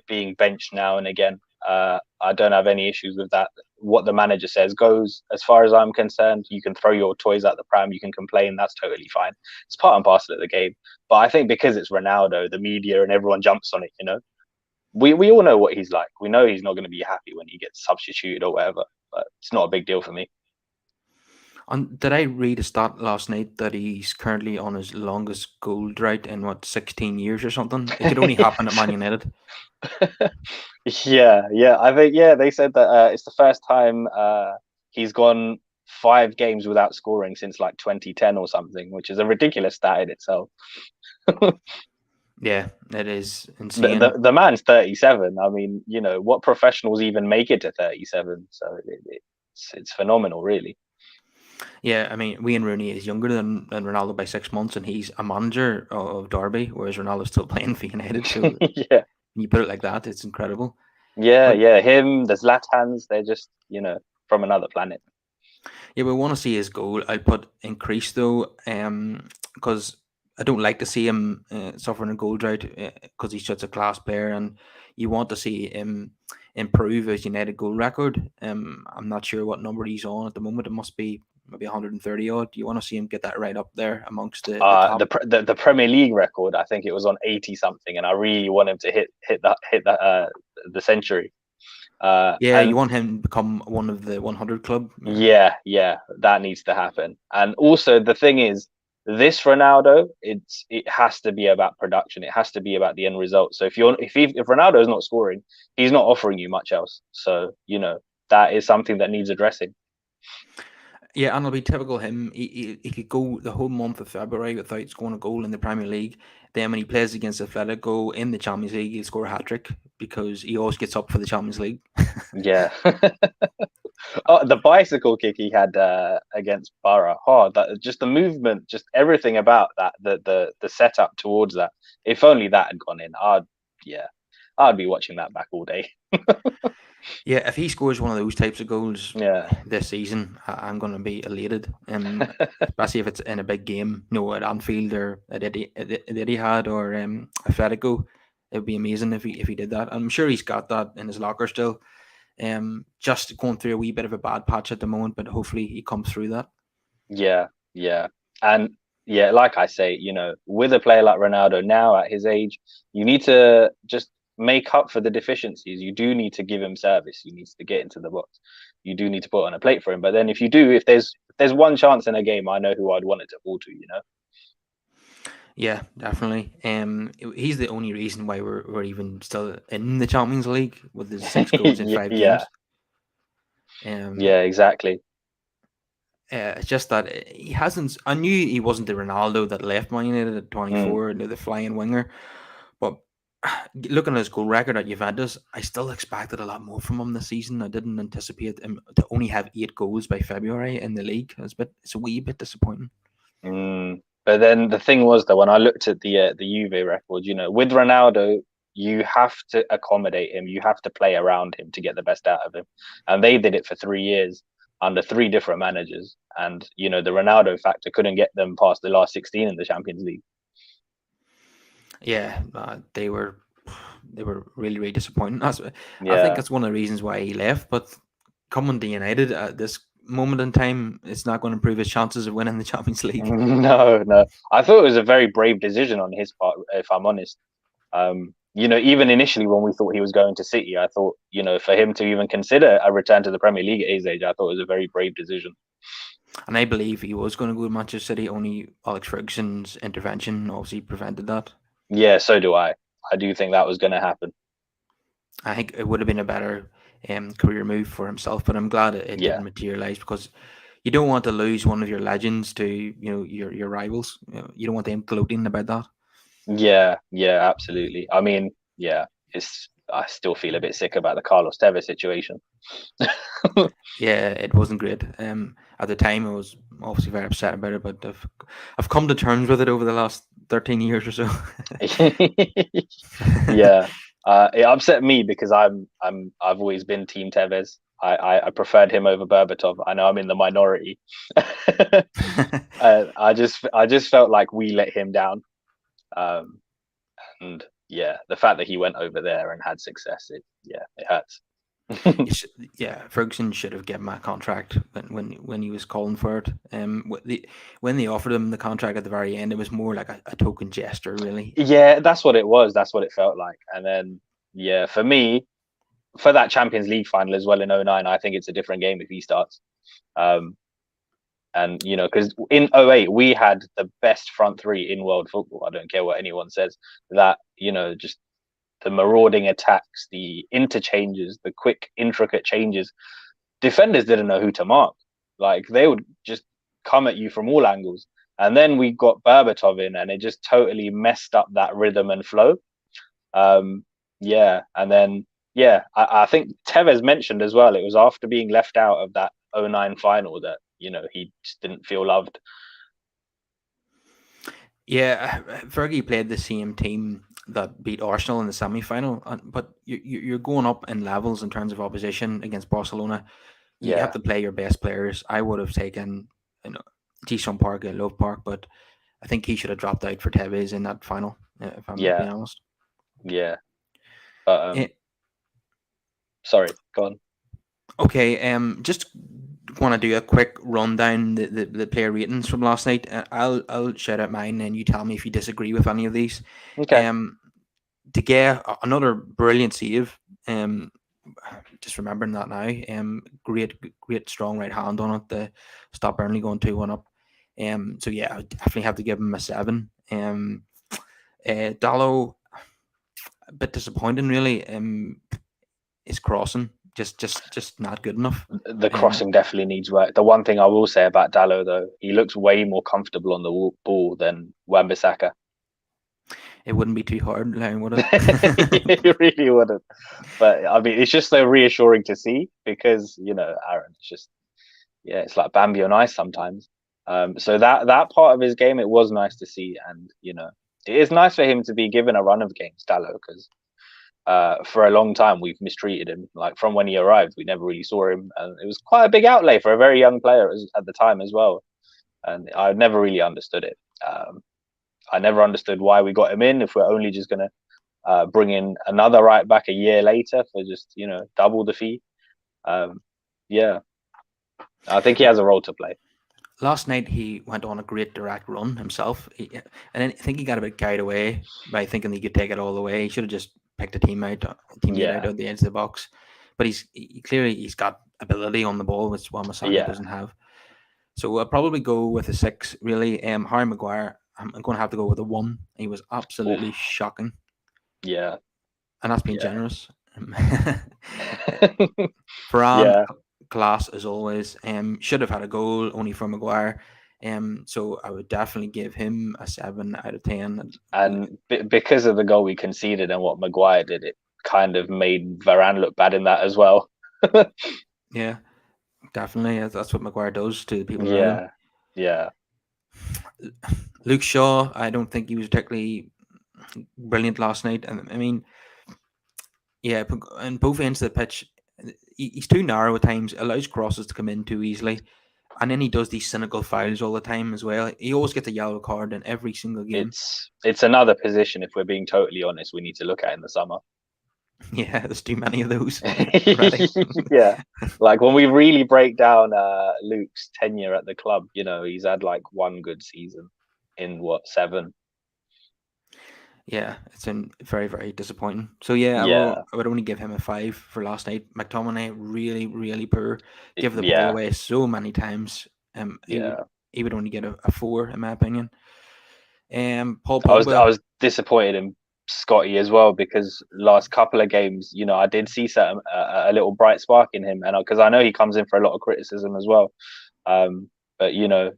Speaker 2: being benched now and again. I don't have any issues with that. What the manager says goes. As far as I'm concerned, you can throw your toys at the pram, you can complain, that's totally fine. It's part and parcel of the game. But I think because it's Ronaldo, the media and everyone jumps on it. We all know what he's like. We know he's not going to be happy when he gets substituted or whatever, but it's not a big deal for me.
Speaker 1: did I read a stat last night that he's currently on his longest goal drought in 16 years or something? It could only happen at Man United.
Speaker 2: Yeah. I think they said that it's the first time he's gone 5 games without scoring since like 2010 or something, which is a ridiculous stat in itself.
Speaker 1: Yeah, it is
Speaker 2: The,
Speaker 1: insane.
Speaker 2: the the man's 37. I mean, what professionals even make it to 37? So it's phenomenal, really.
Speaker 1: Yeah, I mean, Wayne Rooney is younger than Ronaldo by 6 months, and he's a manager of Derby, whereas Ronaldo's still playing for United. So when
Speaker 2: Yeah,
Speaker 1: you put it like that, it's incredible.
Speaker 2: yeah,
Speaker 1: But
Speaker 2: yeah. Him, there's Latans. They're just from another planet.
Speaker 1: yeah, we want to see his goal output increase though, because I don't like to see him suffering a goal drought because he's such a class player, and you want to see him improve his United goal record. I'm not sure what number he's on at the moment. It must be maybe 130 odd. You want to see him get that right up there amongst the top.
Speaker 2: The Premier League record, I think it was on 80 something, and I really want him to hit that the century.
Speaker 1: Yeah, you
Speaker 2: And
Speaker 1: want him to become one of the 100 club.
Speaker 2: yeah, that needs to happen. And also the thing is, this Ronaldo, it has to be about production. It has to be about the end result. So if Ronaldo is not scoring, he's not offering you much else. So that is something that needs addressing.
Speaker 1: Yeah, and it'll be typical him. He could go the whole month of February without scoring a goal in the Premier League. Then when he plays against Atletico in the Champions League, he'll score a hat trick because he always gets up for the Champions League.
Speaker 2: Yeah. Oh, the bicycle kick he had against Borough. Oh, that just the movement, just everything about that, the setup towards that. If only that had gone in, I'd be watching that back all day.
Speaker 1: Yeah, if he scores one of those types of goals
Speaker 2: Yeah.
Speaker 1: this season, I'm going to be elated. Especially if it's in a big game, at Anfield or at Etihad or Atletico. It would be amazing if he did that. I'm sure he's got that in his locker still. Just going through a wee bit of a bad patch at the moment, but hopefully he comes through that.
Speaker 2: Yeah, yeah. And yeah, like I say, with a player like Ronaldo now at his age, you need to just make up for the deficiencies. You do need to give him service. You need to get into the box. You do need to put on a plate for him. But then if there's one chance in a game, I know who I'd want it to fall to.
Speaker 1: Yeah, definitely. He's the only reason why we're even still in the Champions League with his 6 goals in five
Speaker 2: Yeah,
Speaker 1: games. Um,
Speaker 2: yeah, exactly.
Speaker 1: it's just that he hasn't. I knew he wasn't the Ronaldo that left Man United at
Speaker 2: Mm.
Speaker 1: 24, the flying winger. But looking at his goal record at Juventus, I still expected a lot more from him this season. I didn't anticipate him to only have 8 goals by February in the league. It's a wee bit disappointing.
Speaker 2: But then the thing was that when I looked at the Juve record, with Ronaldo, you have to accommodate him. You have to play around him to get the best out of him, and they did it for 3 years under three different managers. And the Ronaldo factor couldn't get them past the last 16 in the Champions League.
Speaker 1: Yeah, they were really really disappointing. I think
Speaker 2: Yeah.
Speaker 1: that's one of the reasons why he left. But coming to United at this moment in time, it's not going to improve his chances of winning the Champions League.
Speaker 2: No, no. I thought it was a very brave decision on his part, if I'm honest. Even initially when we thought he was going to City, I thought, for him to even consider a return to the Premier League at his age, I thought it was a very brave decision.
Speaker 1: And I believe he was going to go to Manchester City. Only Alex Ferguson's intervention obviously prevented that.
Speaker 2: Yeah, so do I. I do think that was going to happen.
Speaker 1: I think it would have been a better career move for himself, but I'm glad it
Speaker 2: Yeah.
Speaker 1: didn't materialize because you don't want to lose one of your legends to your rivals. You don't want them gloating about that.
Speaker 2: Yeah, yeah, absolutely. I mean, yeah, I still feel a bit sick about the Carlos Tevez situation.
Speaker 1: Yeah, it wasn't great. At the time, I was obviously very upset about it, but I've come to terms with it over the last 13 years or so.
Speaker 2: Yeah, it upset me because I've always been Team Tevez. I preferred him over Berbatov. I know I'm in the minority. I just felt like we let him down. And yeah, the fact that he went over there and had success, it hurts.
Speaker 1: Yeah, Ferguson should have given him a contract when he was calling for it. When they offered him the contract at the very end, it was more like a token gesture, really.
Speaker 2: Yeah, that's what it was. That's what it felt like. And then, yeah, for me, for that Champions League final as well in '09, I think it's a different game if he starts. And because in '08 we had the best front three in world football. I don't care what anyone says. That just the marauding attacks, the interchanges, the quick, intricate changes. Defenders didn't know who to mark. Like they would just come at you from all angles. And then we got Berbatov in, and it just totally messed up that rhythm and flow. Yeah, and then I think Tevez mentioned as well. It was after being left out of '09 final that he just didn't feel loved.
Speaker 1: Yeah, Fergie played the same team that beat Arsenal in the semi-final, but you're going up in levels in terms of opposition against Barcelona. You have
Speaker 2: Yeah,
Speaker 1: to play your best players. I would have taken, you know, Ji-sung Park at Love Park, but I think he should have dropped out for Tevez in that final, if I'm being
Speaker 2: yeah,
Speaker 1: honest.
Speaker 2: yeah. But
Speaker 1: Eh,
Speaker 2: sorry, go on.
Speaker 1: okay, just want to do a quick rundown the player ratings from last night. I'll shout out mine, and you tell me if you disagree with any of these.
Speaker 2: Okay.
Speaker 1: Um, De Gea, another brilliant save. Um, just remembering that now. Great strong right hand on it to stop Burnley going 2-1 up. So yeah, I would definitely have to give him a 7. Dallo, a bit disappointing really. His crossing just not good enough.
Speaker 2: The
Speaker 1: Um,
Speaker 2: crossing definitely needs work. The one thing I will say about Dallo, though, he looks way more comfortable on the ball than Wan-Bissaka.
Speaker 1: it wouldn't be too hard, Larry, would it?
Speaker 2: He really wouldn't. But I mean, it's just so reassuring to see because Aaron, it's just it's like Bambi on ice sometimes. So that part of his game, it was nice to see, and it is nice for him to be given a run of games, Dallo, because for a long time we've mistreated him. Like from when he arrived, we never really saw him, and it was quite a big outlay for a very young player at the time as well. And I never really understood it. I never understood why we got him in if we're only just gonna bring in another right back a year later for just double the fee. Um, yeah, I think he has a role to play.
Speaker 1: Last night he went on a great direct run himself, and then I think he got a bit carried away by thinking he could take it all the way. He should have just picked a teammate out
Speaker 2: Yeah,
Speaker 1: of the edge of the box. But he's got ability on the ball, which Wan-Bissaka
Speaker 2: yeah.
Speaker 1: doesn't have. So I'll probably go with a 6. Really, Harry Maguire, I'm going to have to go with a 1. He was absolutely
Speaker 2: Oof.
Speaker 1: shocking,
Speaker 2: Yeah,
Speaker 1: and that's being
Speaker 2: yeah,
Speaker 1: generous. Varane,
Speaker 2: yeah.
Speaker 1: class as always. Should have had a goal only for Maguire. So I would definitely give him a 7 out of 10.
Speaker 2: And because of the goal we conceded and what Maguire did, it kind of made Varane look bad in that as well.
Speaker 1: Yeah, definitely. That's what Maguire does to the people around him.
Speaker 2: Yeah, yeah.
Speaker 1: Luke Shaw, I don't think he was particularly brilliant last night. And I mean, yeah, on both ends of the pitch, he's too narrow at times. Allows crosses to come in too easily, and then he does these cynical fouls all the time as well. He always gets a yellow card in every single game.
Speaker 2: It's another position, if we're being totally honest, we need to look at in the summer.
Speaker 1: Yeah, there's too many of those already.
Speaker 2: Yeah, like when we really break down Luke's tenure at the club, he's had like one good season in what, 7.
Speaker 1: Yeah, it's been very, very disappointing. So yeah,
Speaker 2: Yeah,
Speaker 1: I would only give him a 5 for last night. McTominay really, really poor. Give the ball
Speaker 2: yeah,
Speaker 1: away so many times. He would
Speaker 2: yeah.
Speaker 1: only get a 4 in my opinion. Paul
Speaker 2: I was I
Speaker 1: Pogba.
Speaker 2: was disappointed in Scotty as well because last couple of games, I did see a little bright spark in him, and because I know he comes in for a lot of criticism as well. But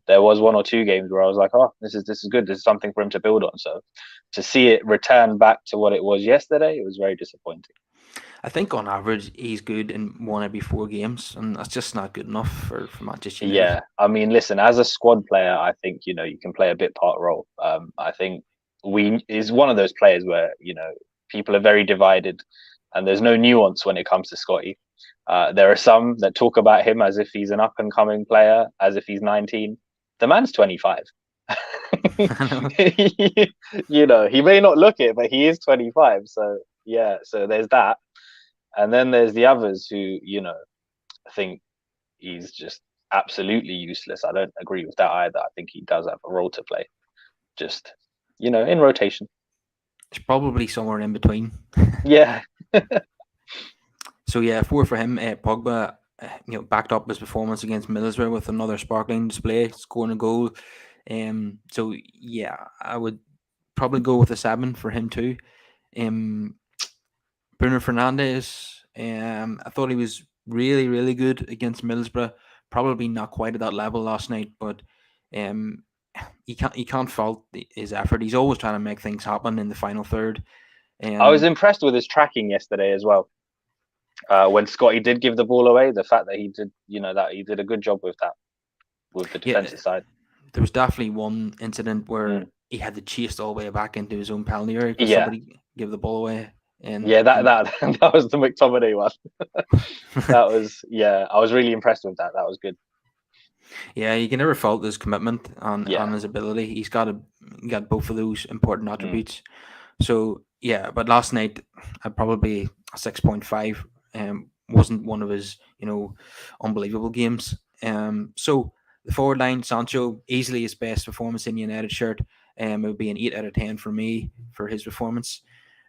Speaker 2: there was 1 or 2 games where I was like, oh, this is good. There's something for him to build on. So to see it return back to what it was yesterday, it was very disappointing.
Speaker 1: I think on average he's good in 1 every 4 games, and that's just not good enough for Manchester United.
Speaker 2: Yeah, I mean, listen, as a squad player, I think you can play a bit part role. I think we is one of those players where people are very divided, and there's no nuance when it comes to Scotty. There are some that talk about him as if he's an up and coming player, as if he's 19. The man's 25.
Speaker 1: I know.
Speaker 2: He may not look it, but he is 25. So yeah, so there's that, and then there's the others who think he's just absolutely useless. I don't agree with that either. I think he does have a role to play, just in rotation.
Speaker 1: It's probably somewhere in between.
Speaker 2: Yeah,
Speaker 1: So yeah, 4 for him. Pogba, backed up his performance against Middlesbrough with another sparkling display, scoring a goal. So yeah, I would probably go with a 7 for him too. Um, Bruno Fernandez, I thought he was really, really good against Middlesbrough. Probably not quite at that level last night, but um, he can't fault his effort. He's always trying to make things happen in the final third.
Speaker 2: I was
Speaker 1: Um,
Speaker 2: impressed with his tracking yesterday as well. When Scotty did give the ball away, the fact that he did, that he did a good job with that, with the
Speaker 1: Yeah,
Speaker 2: defensive side.
Speaker 1: there was definitely one incident where
Speaker 2: Mm.
Speaker 1: he had to chase all the way back into his own penalty area because
Speaker 2: Yeah,
Speaker 1: somebody gave the ball away.
Speaker 2: yeah, that that was the McTominay one. That was, yeah, I was really impressed with that. That was good.
Speaker 1: yeah, you can never fault his commitment on
Speaker 2: Yeah.
Speaker 1: his ability. He got both of those important
Speaker 2: Mm.
Speaker 1: attributes. So yeah, but last night I probably a 6.5. Wasn't one of his unbelievable games. So the forward line, Sancho easily his best performance in United shirt. It would be an 8 out of 10 for me for his performance.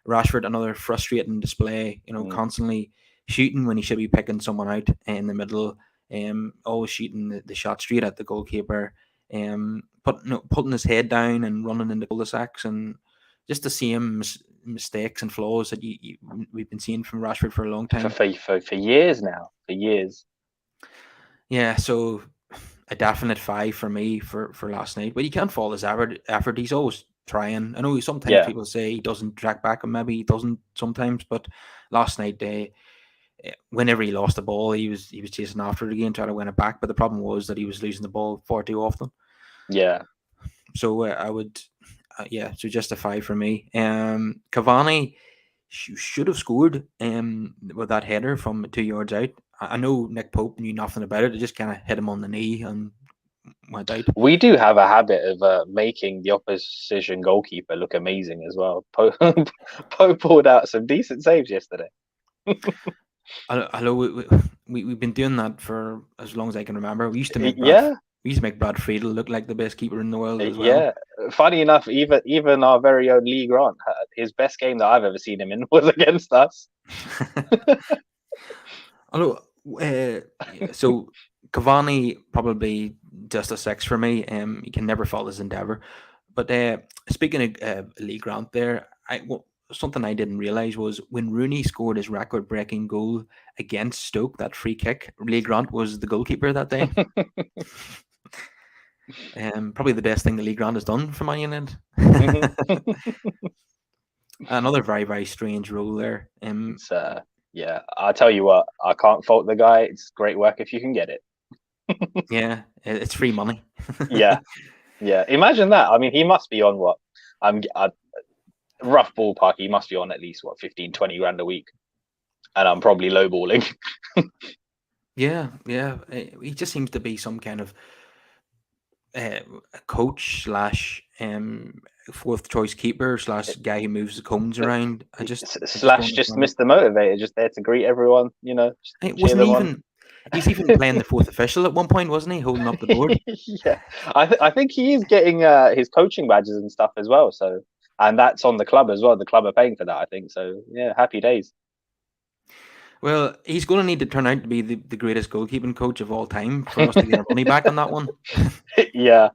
Speaker 1: Rashford, another frustrating display.
Speaker 2: Mm.
Speaker 1: Constantly shooting when he should be picking someone out in the middle. Always shooting the shot straight at the goalkeeper. Putting his head down and running into cul-de-sacs, and just the same mistakes and flaws that we've been seeing from Rashford for a long
Speaker 2: For,
Speaker 1: time.
Speaker 2: for for years now, for years.
Speaker 1: Yeah, so a definite 5 for me for last night. But you can't fault his effort. He's always trying. I know sometimes
Speaker 2: Yeah,
Speaker 1: people say he doesn't track back, and maybe he doesn't sometimes. But last night, whenever he lost the ball, he was chasing after it again, trying to win it back. But the problem was that he was losing the ball far too often.
Speaker 2: yeah.
Speaker 1: So I would, yeah. So just a 5 for me. Cavani should have scored with that header from 2 yards out. I know Nick Pope knew nothing about it. It just kind of hit him on the knee and went out.
Speaker 2: We do have a habit of making the opposition goalkeeper look amazing as well. Poe pulled out some decent saves yesterday.
Speaker 1: I know we've been doing that for as long as I can remember.
Speaker 2: Yeah,
Speaker 1: We used to make Brad Friedel look like the best keeper in the world as well.
Speaker 2: yeah. Funny enough, even our very own Lee Grant, his best game that I've ever seen him in was against us.
Speaker 1: Although, yeah, so Cavani probably just a 6 for me. You can never fault his endeavour. But speaking of Lee Grant, something I didn't realize was when Rooney scored his record-breaking goal against Stoke, that free kick, Lee Grant was the goalkeeper that day. Probably the best thing that Lee Grant has done for Man United. Another very, very strange role there.
Speaker 2: It's yeah. I tell you what, I can't fault the guy. It's great work if you can get it.
Speaker 1: Yeah, it's free money.
Speaker 2: Yeah, yeah. Imagine that. I mean, he must be on what? I rough ballpark. He must be on at least what 15, 20 grand a week, and I'm probably lowballing.
Speaker 1: Yeah, yeah. He just seems to be some kind of a coach slash fourth choice keeper slash guy who moves the cones around. I just don't
Speaker 2: Slash just
Speaker 1: understand it.
Speaker 2: Mr. Motivator, just there to greet everyone. Just
Speaker 1: It
Speaker 2: cheer
Speaker 1: wasn't
Speaker 2: them on.
Speaker 1: even. He was even playing the fourth official at one point, wasn't he? Holding up the board.
Speaker 2: Yeah, I think he is getting his coaching badges and stuff as well. So, and that's on the club as well. The club are paying for that, I think. So, yeah, happy days.
Speaker 1: Well, he's going to need to turn out to be the greatest goalkeeping coach of all time for us to get our money back on that one.
Speaker 2: Yeah.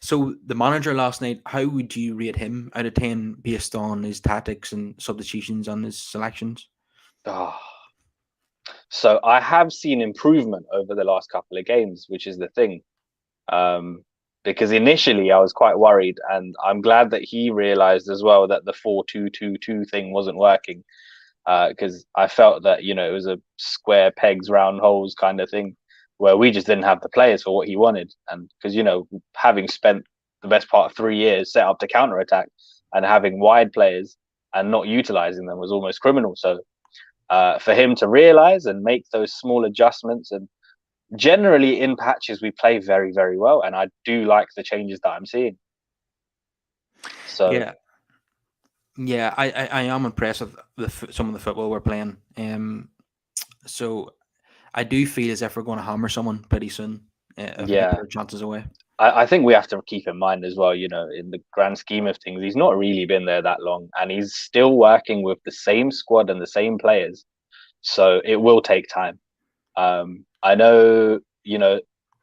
Speaker 1: So the manager last night, how would you rate him out of 10 based on his tactics and substitutions and his selections?
Speaker 2: Oh. So I have seen improvement over the last couple of games, which is the thing. Um, because initially I was quite worried, and I'm glad that he realized as well that the 4-2-2-2 thing wasn't working. Because I felt that it was a square pegs round holes kind of thing, where we just didn't have the players for what he wanted. And because having spent the best part of 3 years set up to counter attack and having wide players and not utilizing them was almost criminal. So for him to realize and make those small adjustments, and generally in patches we play very, very well, and I do like the changes that I'm seeing. So
Speaker 1: Yeah, yeah, I am impressed with some of the football we're playing. So I do feel as if we're going to hammer someone pretty soon if we
Speaker 2: yeah,
Speaker 1: put our chances away.
Speaker 2: I think we have to keep in mind as well, in the grand scheme of things, he's not really been there that long, and he's still working with the same squad and the same players. So it will take time. I know,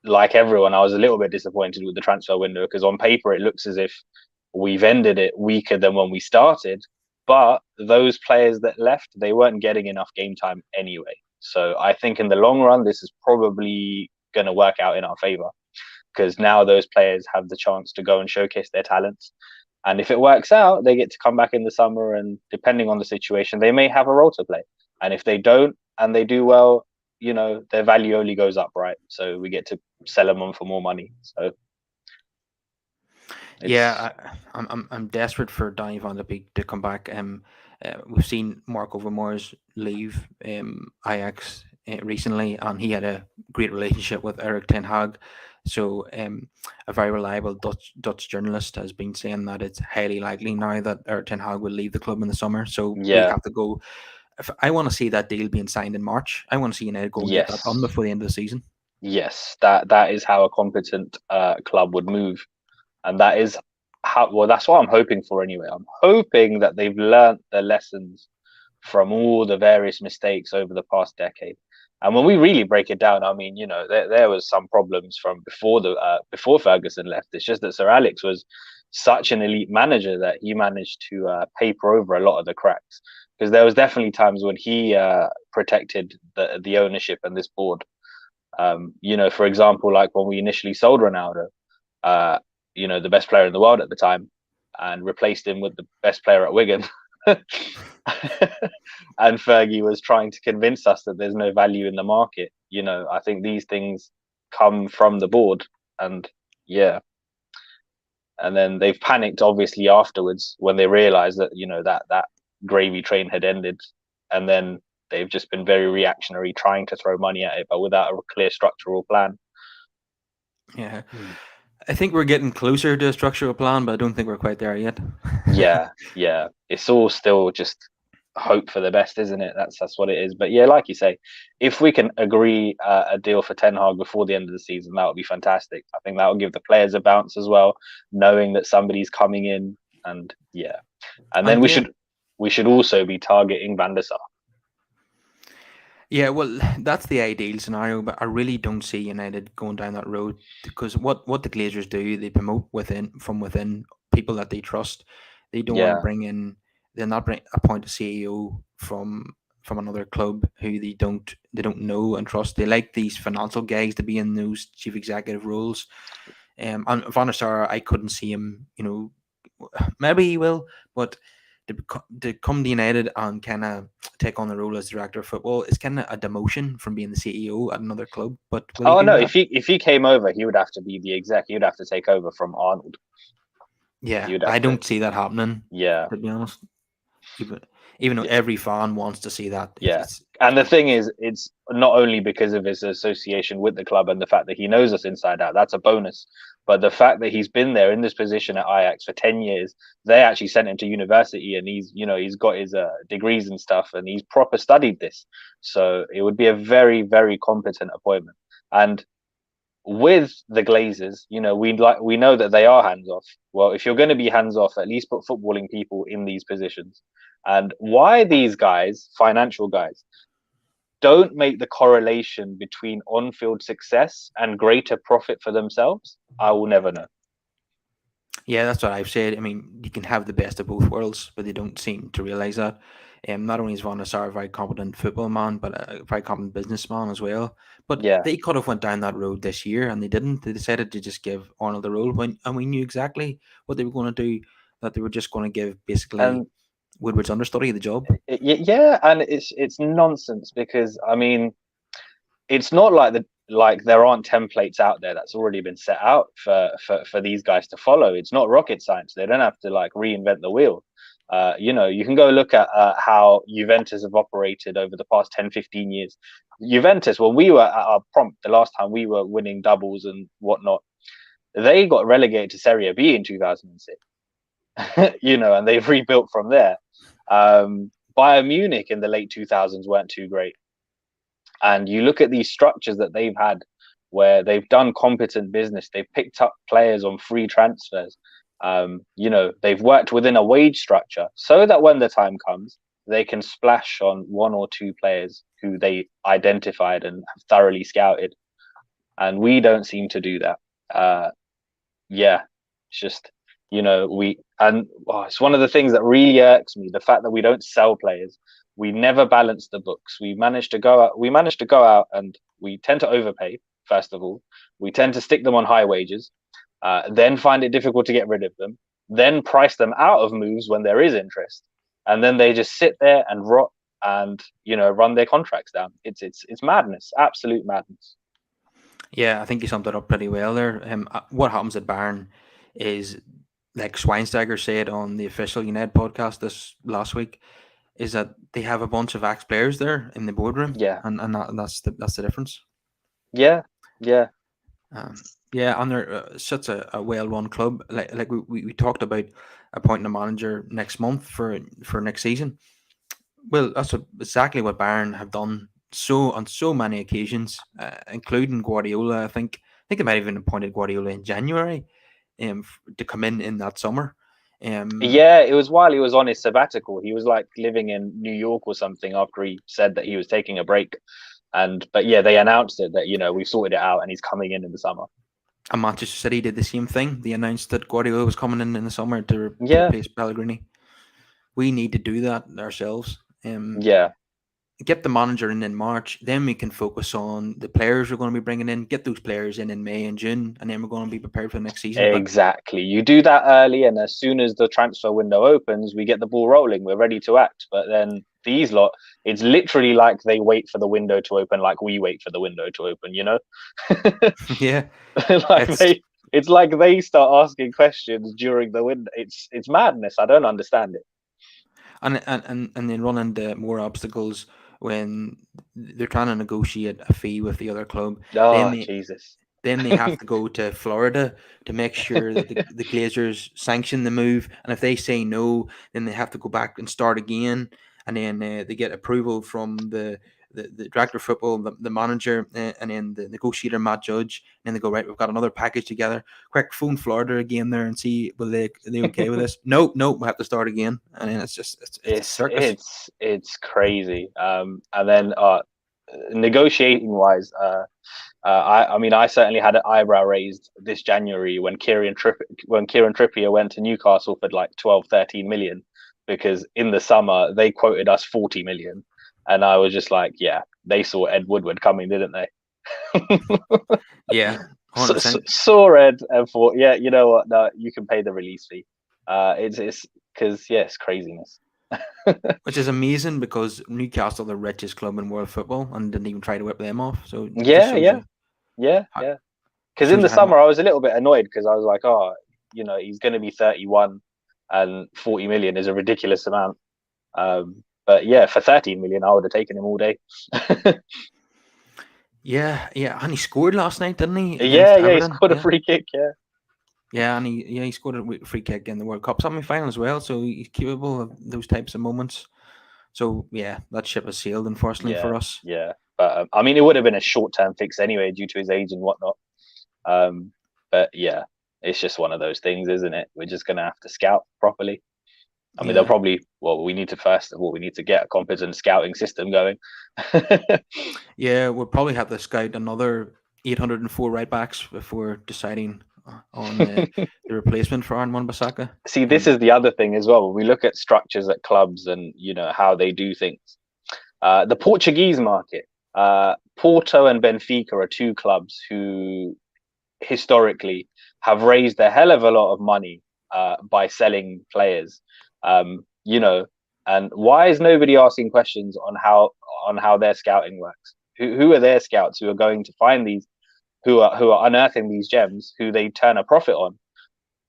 Speaker 2: like everyone, I was a little bit disappointed with the transfer window because on paper it looks as if we've ended it weaker than when we started. But those players that left, they weren't getting enough game time anyway. So I think in the long run, this is probably going to work out in our favor because now those players have the chance to go and showcase their talents. And if it works out, they get to come back in the summer, and depending on the situation, they may have a role to play. And if they don't and they do well, their value only goes up, right? So we get to sell them on for more money. So it's
Speaker 1: Yeah, I'm desperate for Donny van de Beek to come back. We've seen Mark Overmars leave Ajax recently, and he had a great relationship with Eric Ten Hag. So, a very reliable Dutch journalist has been saying that it's highly likely now that Eric Ten Hag will leave the club in the summer. So we
Speaker 2: yeah,
Speaker 1: have to go. If I want to see that deal being signed in March, I want to see United go and get that done
Speaker 2: yes,
Speaker 1: before the end of the season.
Speaker 2: yes, that is how a competent club would move. And that is that's what I'm hoping for anyway. I'm hoping that they've learnt their lessons from all the various mistakes over the past decade. And when we really break it down, I mean, there was some problems from before Ferguson left. It's just that Sir Alex was such an elite manager that he managed to paper over a lot of the cracks. Because there was definitely times when he protected the ownership and this board. For example, like when we initially sold Ronaldo, uh, the best player in the world at the time, and replaced him with the best player at Wigan. And Fergie was trying to convince us that there's no value in the market. I think these things come from the board, and yeah, and then they've panicked obviously afterwards when they realized that that gravy train had ended, and then they've just been very reactionary, trying to throw money at it, but without a clear structural plan.
Speaker 1: Yeah. I think we're getting closer to a structural plan, but I don't think we're quite there yet.
Speaker 2: Yeah, it's all still just hope for the best, isn't it? That's what it is. But yeah, like you say, if we can agree a deal for Ten Hag before the end of the season, that would be fantastic. I think that will give the players a bounce as well, knowing that somebody's coming in. And yeah, and then
Speaker 1: And
Speaker 2: we should also be targeting Van der Sar.
Speaker 1: yeah, well, that's the ideal scenario, but I really don't see United going down that road because what the Glazers do, they promote from within people that they trust. They don't want to
Speaker 2: Yeah.
Speaker 1: bring in, they're not bring appoint a CEO from another club who they don't know and trust. They like these financial guys to be in those chief executive roles. And Van der Sar, I couldn't see him. Maybe he will, but to come to United and kind of take on the role as director of football is kind of a demotion from being the CEO at another club. But will he
Speaker 2: Oh
Speaker 1: do
Speaker 2: no,
Speaker 1: that?
Speaker 2: if he came over, he would have to be the exec. He would have to take over from Arnold. He
Speaker 1: Yeah,
Speaker 2: would
Speaker 1: I
Speaker 2: have to.
Speaker 1: don't see that happening.
Speaker 2: Yeah.
Speaker 1: To be honest, even even though every fan wants to see that,
Speaker 2: Yeah. And the thing is, it's not only because of his association with the club and the fact that he knows us inside out, that's a bonus. But the fact that he's been there in this position at Ajax for 10 years, they actually sent him to university, and he's got his degrees and stuff, and he's proper studied this. So it would be a very, very competent appointment. And with the Glazers, we know that they are hands off. Well, if you're going to be hands off, at least put footballing people in these positions. And why these guys, financial guys, don't make the correlation between on-field success and greater profit for themselves, I will never know.
Speaker 1: Yeah, that's what I've said. I mean, you can have the best of both worlds, but they don't seem to realize that. Not only is Van der Sar a very competent football man, but a very competent businessman as well. But
Speaker 2: Yeah,
Speaker 1: they could have went down that road this year, and they didn't. They decided to just give Arnold the role and we knew exactly what they were going to do. That they were just going to give basically
Speaker 2: and
Speaker 1: Woodward's understudy the job.
Speaker 2: yeah, and it's nonsense because I mean, it's not like there aren't templates out there that's already been set out for these guys to follow. It's not rocket science. They don't have to like reinvent the wheel. You can go look at how Juventus have operated over the past 10, 15 years. Juventus, when we were at our prompt, the last time we were winning doubles and whatnot, they got relegated to Serie B in 2006. And they've rebuilt from there. Bayern Munich in the late 2000s weren't too great. And you look at these structures that they've had where they've done competent business, they've picked up players on free transfers. They've worked within a wage structure so that when the time comes, they can splash on one or two players who they identified and have thoroughly scouted. And we don't seem to do that. Yeah, it's just, it's one of the things that really irks me, the fact that we don't sell players. We never balance the books. We managed to go out and we tend to overpay. First of all, we tend to stick them on high wages, then find it difficult to get rid of them. then price them out of moves when there is interest, and then they just sit there and rot and run their contracts down. It's madness, absolute madness.
Speaker 1: Yeah, I think you summed it up pretty well there. What happens at Bayern is, like Schweinsteiger said on the official United podcast this last week, is that they have a bunch of ex players there in the boardroom,
Speaker 2: Yeah,
Speaker 1: and that's the difference.
Speaker 2: yeah, yeah,
Speaker 1: Yeah, and they're such a well run club. Like we talked about appointing a manager next month for next season. Well, that's exactly what Bayern have done so on so many occasions, including Guardiola. I think they might have even appointed Guardiola in January, to come in that summer. Um,
Speaker 2: yeah. It was while he was on his sabbatical. He was like living in New York or something after he said that he was taking a break. But yeah, they announced it that we've sorted it out and he's coming in the summer.
Speaker 1: and Manchester City did the same thing. They announced that Guardiola was coming in the summer to
Speaker 2: Yeah,
Speaker 1: replace Pellegrini. We need to do that ourselves.
Speaker 2: yeah.
Speaker 1: Get the manager in March, then we can focus on the players we're going to be bringing in. Get those players in May and June, and then we're going to be prepared for the next season. But
Speaker 2: Exactly. You do that early, and as soon as the transfer window opens, we get the ball rolling. We're ready to act. But then these lot, it's literally like they wait for the window to open, like we wait for the window to open.
Speaker 1: yeah,
Speaker 2: Like
Speaker 1: it's
Speaker 2: it's like they start asking questions during the window. It's madness. I don't understand it.
Speaker 1: and then run into more obstacles when they're trying to negotiate a fee with the other club. Then
Speaker 2: Oh
Speaker 1: they
Speaker 2: Jesus.
Speaker 1: then they have to go to Florida to make sure that the Glazers sanction the move. And if they say no, then they have to go back and start again. And then they get approval from the director of football, the manager, and then the negotiator, Matt Judge. And then they go, right, we've got another package together. Quick, phone Florida again there and see, are they okay with this? Nope, we have to start again. And then it's a
Speaker 2: It's
Speaker 1: circus.
Speaker 2: it's it's crazy. And then negotiating wise, I mean, I certainly had an eyebrow raised this January when Kieran Trippier went to Newcastle for like 12, 13 million, because in the summer they quoted us 40 million, and I was just like, yeah, they saw Ed Woodward coming, didn't they?
Speaker 1: Yeah, 100%.
Speaker 2: Saw Ed and thought, yeah, you know what? No, you can pay the release fee. It's because it's craziness.
Speaker 1: Which is amazing because Newcastle are the richest club in world football and didn't even try to whip them off. So it just
Speaker 2: Yeah,
Speaker 1: shows
Speaker 2: yeah,
Speaker 1: you
Speaker 2: yeah,
Speaker 1: how,
Speaker 2: yeah. Because in the
Speaker 1: how much.
Speaker 2: summer I was a little bit annoyed because I was like, oh, he's going to be 31, and 40 million is a ridiculous amount. But yeah, for 13 million, I would have taken him all day.
Speaker 1: Yeah, and he scored last night, didn't he,
Speaker 2: Yeah,
Speaker 1: against
Speaker 2: yeah, he
Speaker 1: Everton?
Speaker 2: scored a
Speaker 1: Yeah,
Speaker 2: free kick. Yeah,
Speaker 1: yeah, and he scored a free kick in the World Cup semi-final as well. So he's capable of those types of moments. So yeah, that ship has sailed, unfortunately
Speaker 2: yeah,
Speaker 1: for us.
Speaker 2: yeah. But I mean, it would have been a short-term fix anyway due to his age and whatnot. Um, but yeah, it's just one of those things, isn't it? We're just going to have to scout properly. I mean, they'll
Speaker 1: Yeah,
Speaker 2: probably, well, we need to first of all, we need to get a competent scouting system going.
Speaker 1: yeah, we'll probably have to scout another 804 right backs before deciding on the replacement for Aaron Wan-Bissaka.
Speaker 2: See, this is the other thing as well. When we look at structures at clubs and how they do things, the Portuguese market, Porto and Benfica are two clubs who historically have raised a hell of a lot of money by selling players. You know, and why is nobody asking questions on how their scouting works? Who are their scouts who are going to find these, who are unearthing these gems, who they turn a profit on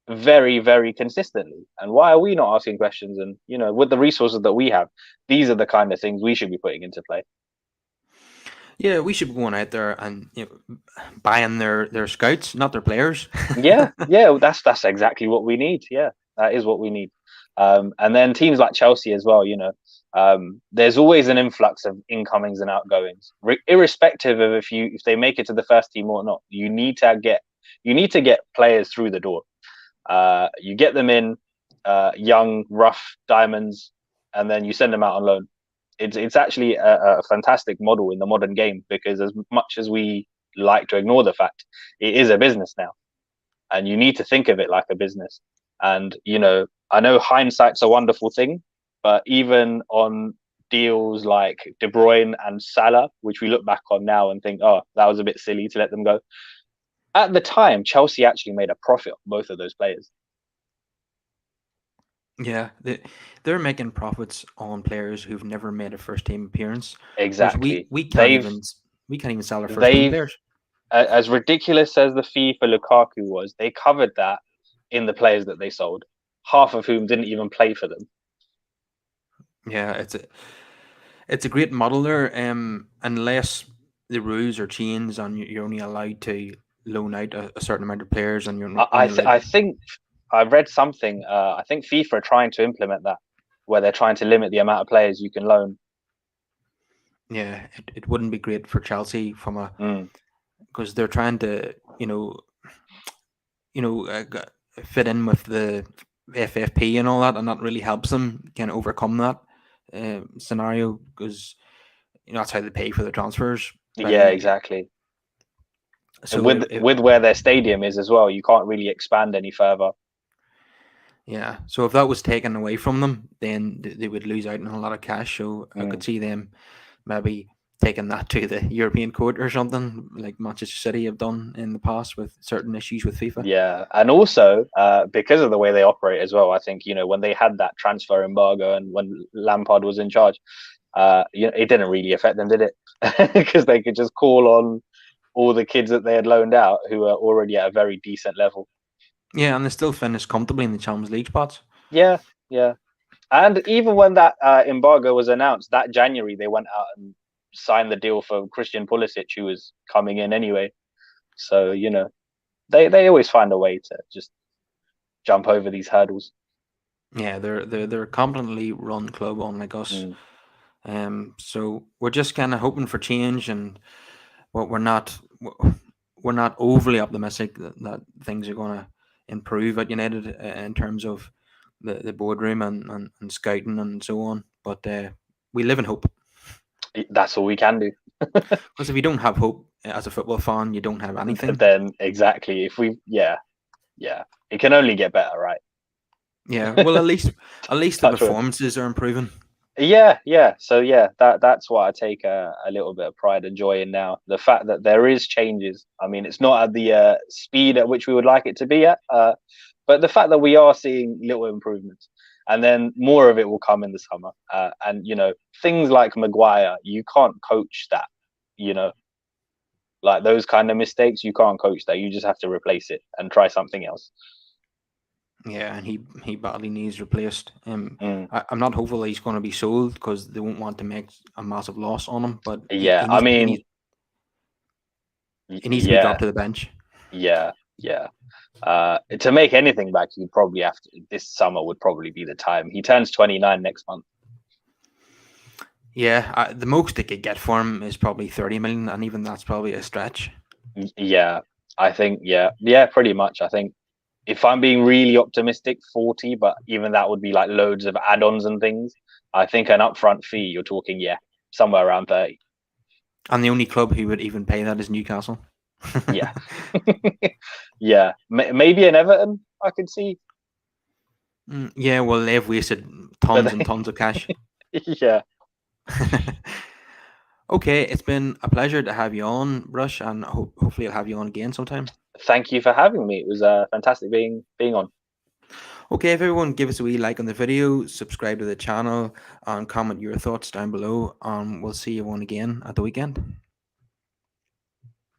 Speaker 2: very, very consistently? And why are we not asking questions? And with the resources that we have, these are the kind of things we should be putting into play.
Speaker 1: Yeah, we should be going out there and buying their scouts, not their players.
Speaker 2: Yeah, yeah, that's exactly what we need. Yeah, that is what we need. And then teams like Chelsea as well. There's always an influx of incomings and outgoings, irrespective of if they make it to the first team or not. You need to get players through the door. You get them in, young, rough diamonds, and then you send them out on loan. It's actually a fantastic model in the modern game, because as much as we like to ignore the fact, it is a business now, and you need to think of it like a business. And I know hindsight's a wonderful thing, but even on deals like De Bruyne and Salah, which we look back on now and think, oh, that was a bit silly to let them go. At the time, Chelsea actually made a profit on both of those players.
Speaker 1: Yeah, they're making profits on players who've never made a first team appearance, whereas
Speaker 2: Exactly.
Speaker 1: we we can't even sell our first team
Speaker 2: They've
Speaker 1: players.
Speaker 2: as ridiculous as the fee for Lukaku was, they covered that in the players that they sold, half of whom didn't even play for them.
Speaker 1: Yeah, it's a great model there. Unless the rules are changed and you're only allowed to loan out a certain amount of players, and you're only allowed.
Speaker 2: I think I read something. I think FIFA are trying to implement that, where they're trying to limit the amount of players you can loan.
Speaker 1: Yeah, it wouldn't be great for Chelsea from a
Speaker 2: Mm,
Speaker 1: because they're trying to fit in with the FFP and all that, and that really helps them kind of overcome that scenario because that's how they pay for the transfers.
Speaker 2: yeah,
Speaker 1: By
Speaker 2: exactly. And
Speaker 1: so
Speaker 2: with where their stadium is as well, you can't really expand any further.
Speaker 1: yeah, so if that was taken away from them, then they would lose out on a lot of cash. So I could
Speaker 2: Mm.
Speaker 1: see them maybe taking that to the European court or something, like Manchester City have done in the past with certain issues with FIFA.
Speaker 2: Yeah, and also because of the way they operate as well, I think when they had that transfer embargo and when Lampard was in charge, it didn't really affect them, did it? Because they could just call on all the kids that they had loaned out who are already at a very decent level.
Speaker 1: Yeah, and they still finished comfortably in the Champions League spots.
Speaker 2: Yeah, yeah. And even when that embargo was announced, that January they went out and signed the deal for Christian Pulisic, who was coming in anyway. So they always find a way to just jump over these hurdles.
Speaker 1: Yeah, they're a competently run club, unlike us.
Speaker 2: Mm.
Speaker 1: So we're just kind of hoping for change, and what we're not overly optimistic that things are going to improve at United in terms of the boardroom and scouting and so on. But we live in hope
Speaker 2: That's all we can do.
Speaker 1: because if you don't have hope as a football fan, you don't have anything.
Speaker 2: Then exactly, if we, yeah, yeah, it can only get better, right?
Speaker 1: Yeah, well, at least the
Speaker 2: Touch wood.
Speaker 1: performances are improving.
Speaker 2: Yeah, yeah. So yeah, that's what I take a little bit of pride and joy in now. The fact that there is changes. I mean, it's not at the speed at which we would like it to be at, but the fact that we are seeing little improvements, and then more of it will come in the summer. And things like Maguire, you can't coach that. You know, like those kind of mistakes, you can't coach that. You just have to replace it and try something else.
Speaker 1: Yeah, and he badly needs replaced.
Speaker 2: Mm.
Speaker 1: I'm not hopeful that he's going to be sold because they won't want to make a massive loss on him. But
Speaker 2: Yeah, I mean,
Speaker 1: he needs to be
Speaker 2: yeah,
Speaker 1: dropped to the bench.
Speaker 2: yeah, yeah. To make anything back, you'd probably have to. This summer would probably be the time. He turns 29 next month.
Speaker 1: Yeah, the most they could get for him is probably 30 million, and even that's probably a stretch.
Speaker 2: Yeah, I think. Yeah, pretty much. I think if I'm being really optimistic, 40. But even that would be like loads of add-ons and things. I think an upfront fee, you're talking, somewhere around 30.
Speaker 1: And the only club who would even pay that is Newcastle.
Speaker 2: Yeah, yeah. Maybe an Everton, I could see.
Speaker 1: Yeah, well, they've wasted
Speaker 2: But
Speaker 1: tons and tons of cash.
Speaker 2: yeah.
Speaker 1: Okay, it's been a pleasure to have you on, Rush, and hopefully I'll have you on again sometime.
Speaker 2: Thank you for having me. It was fantastic being on.
Speaker 1: Okay, if everyone give us a wee like on the video, subscribe to the channel, and comment your thoughts down below. And we'll see you one again at the weekend.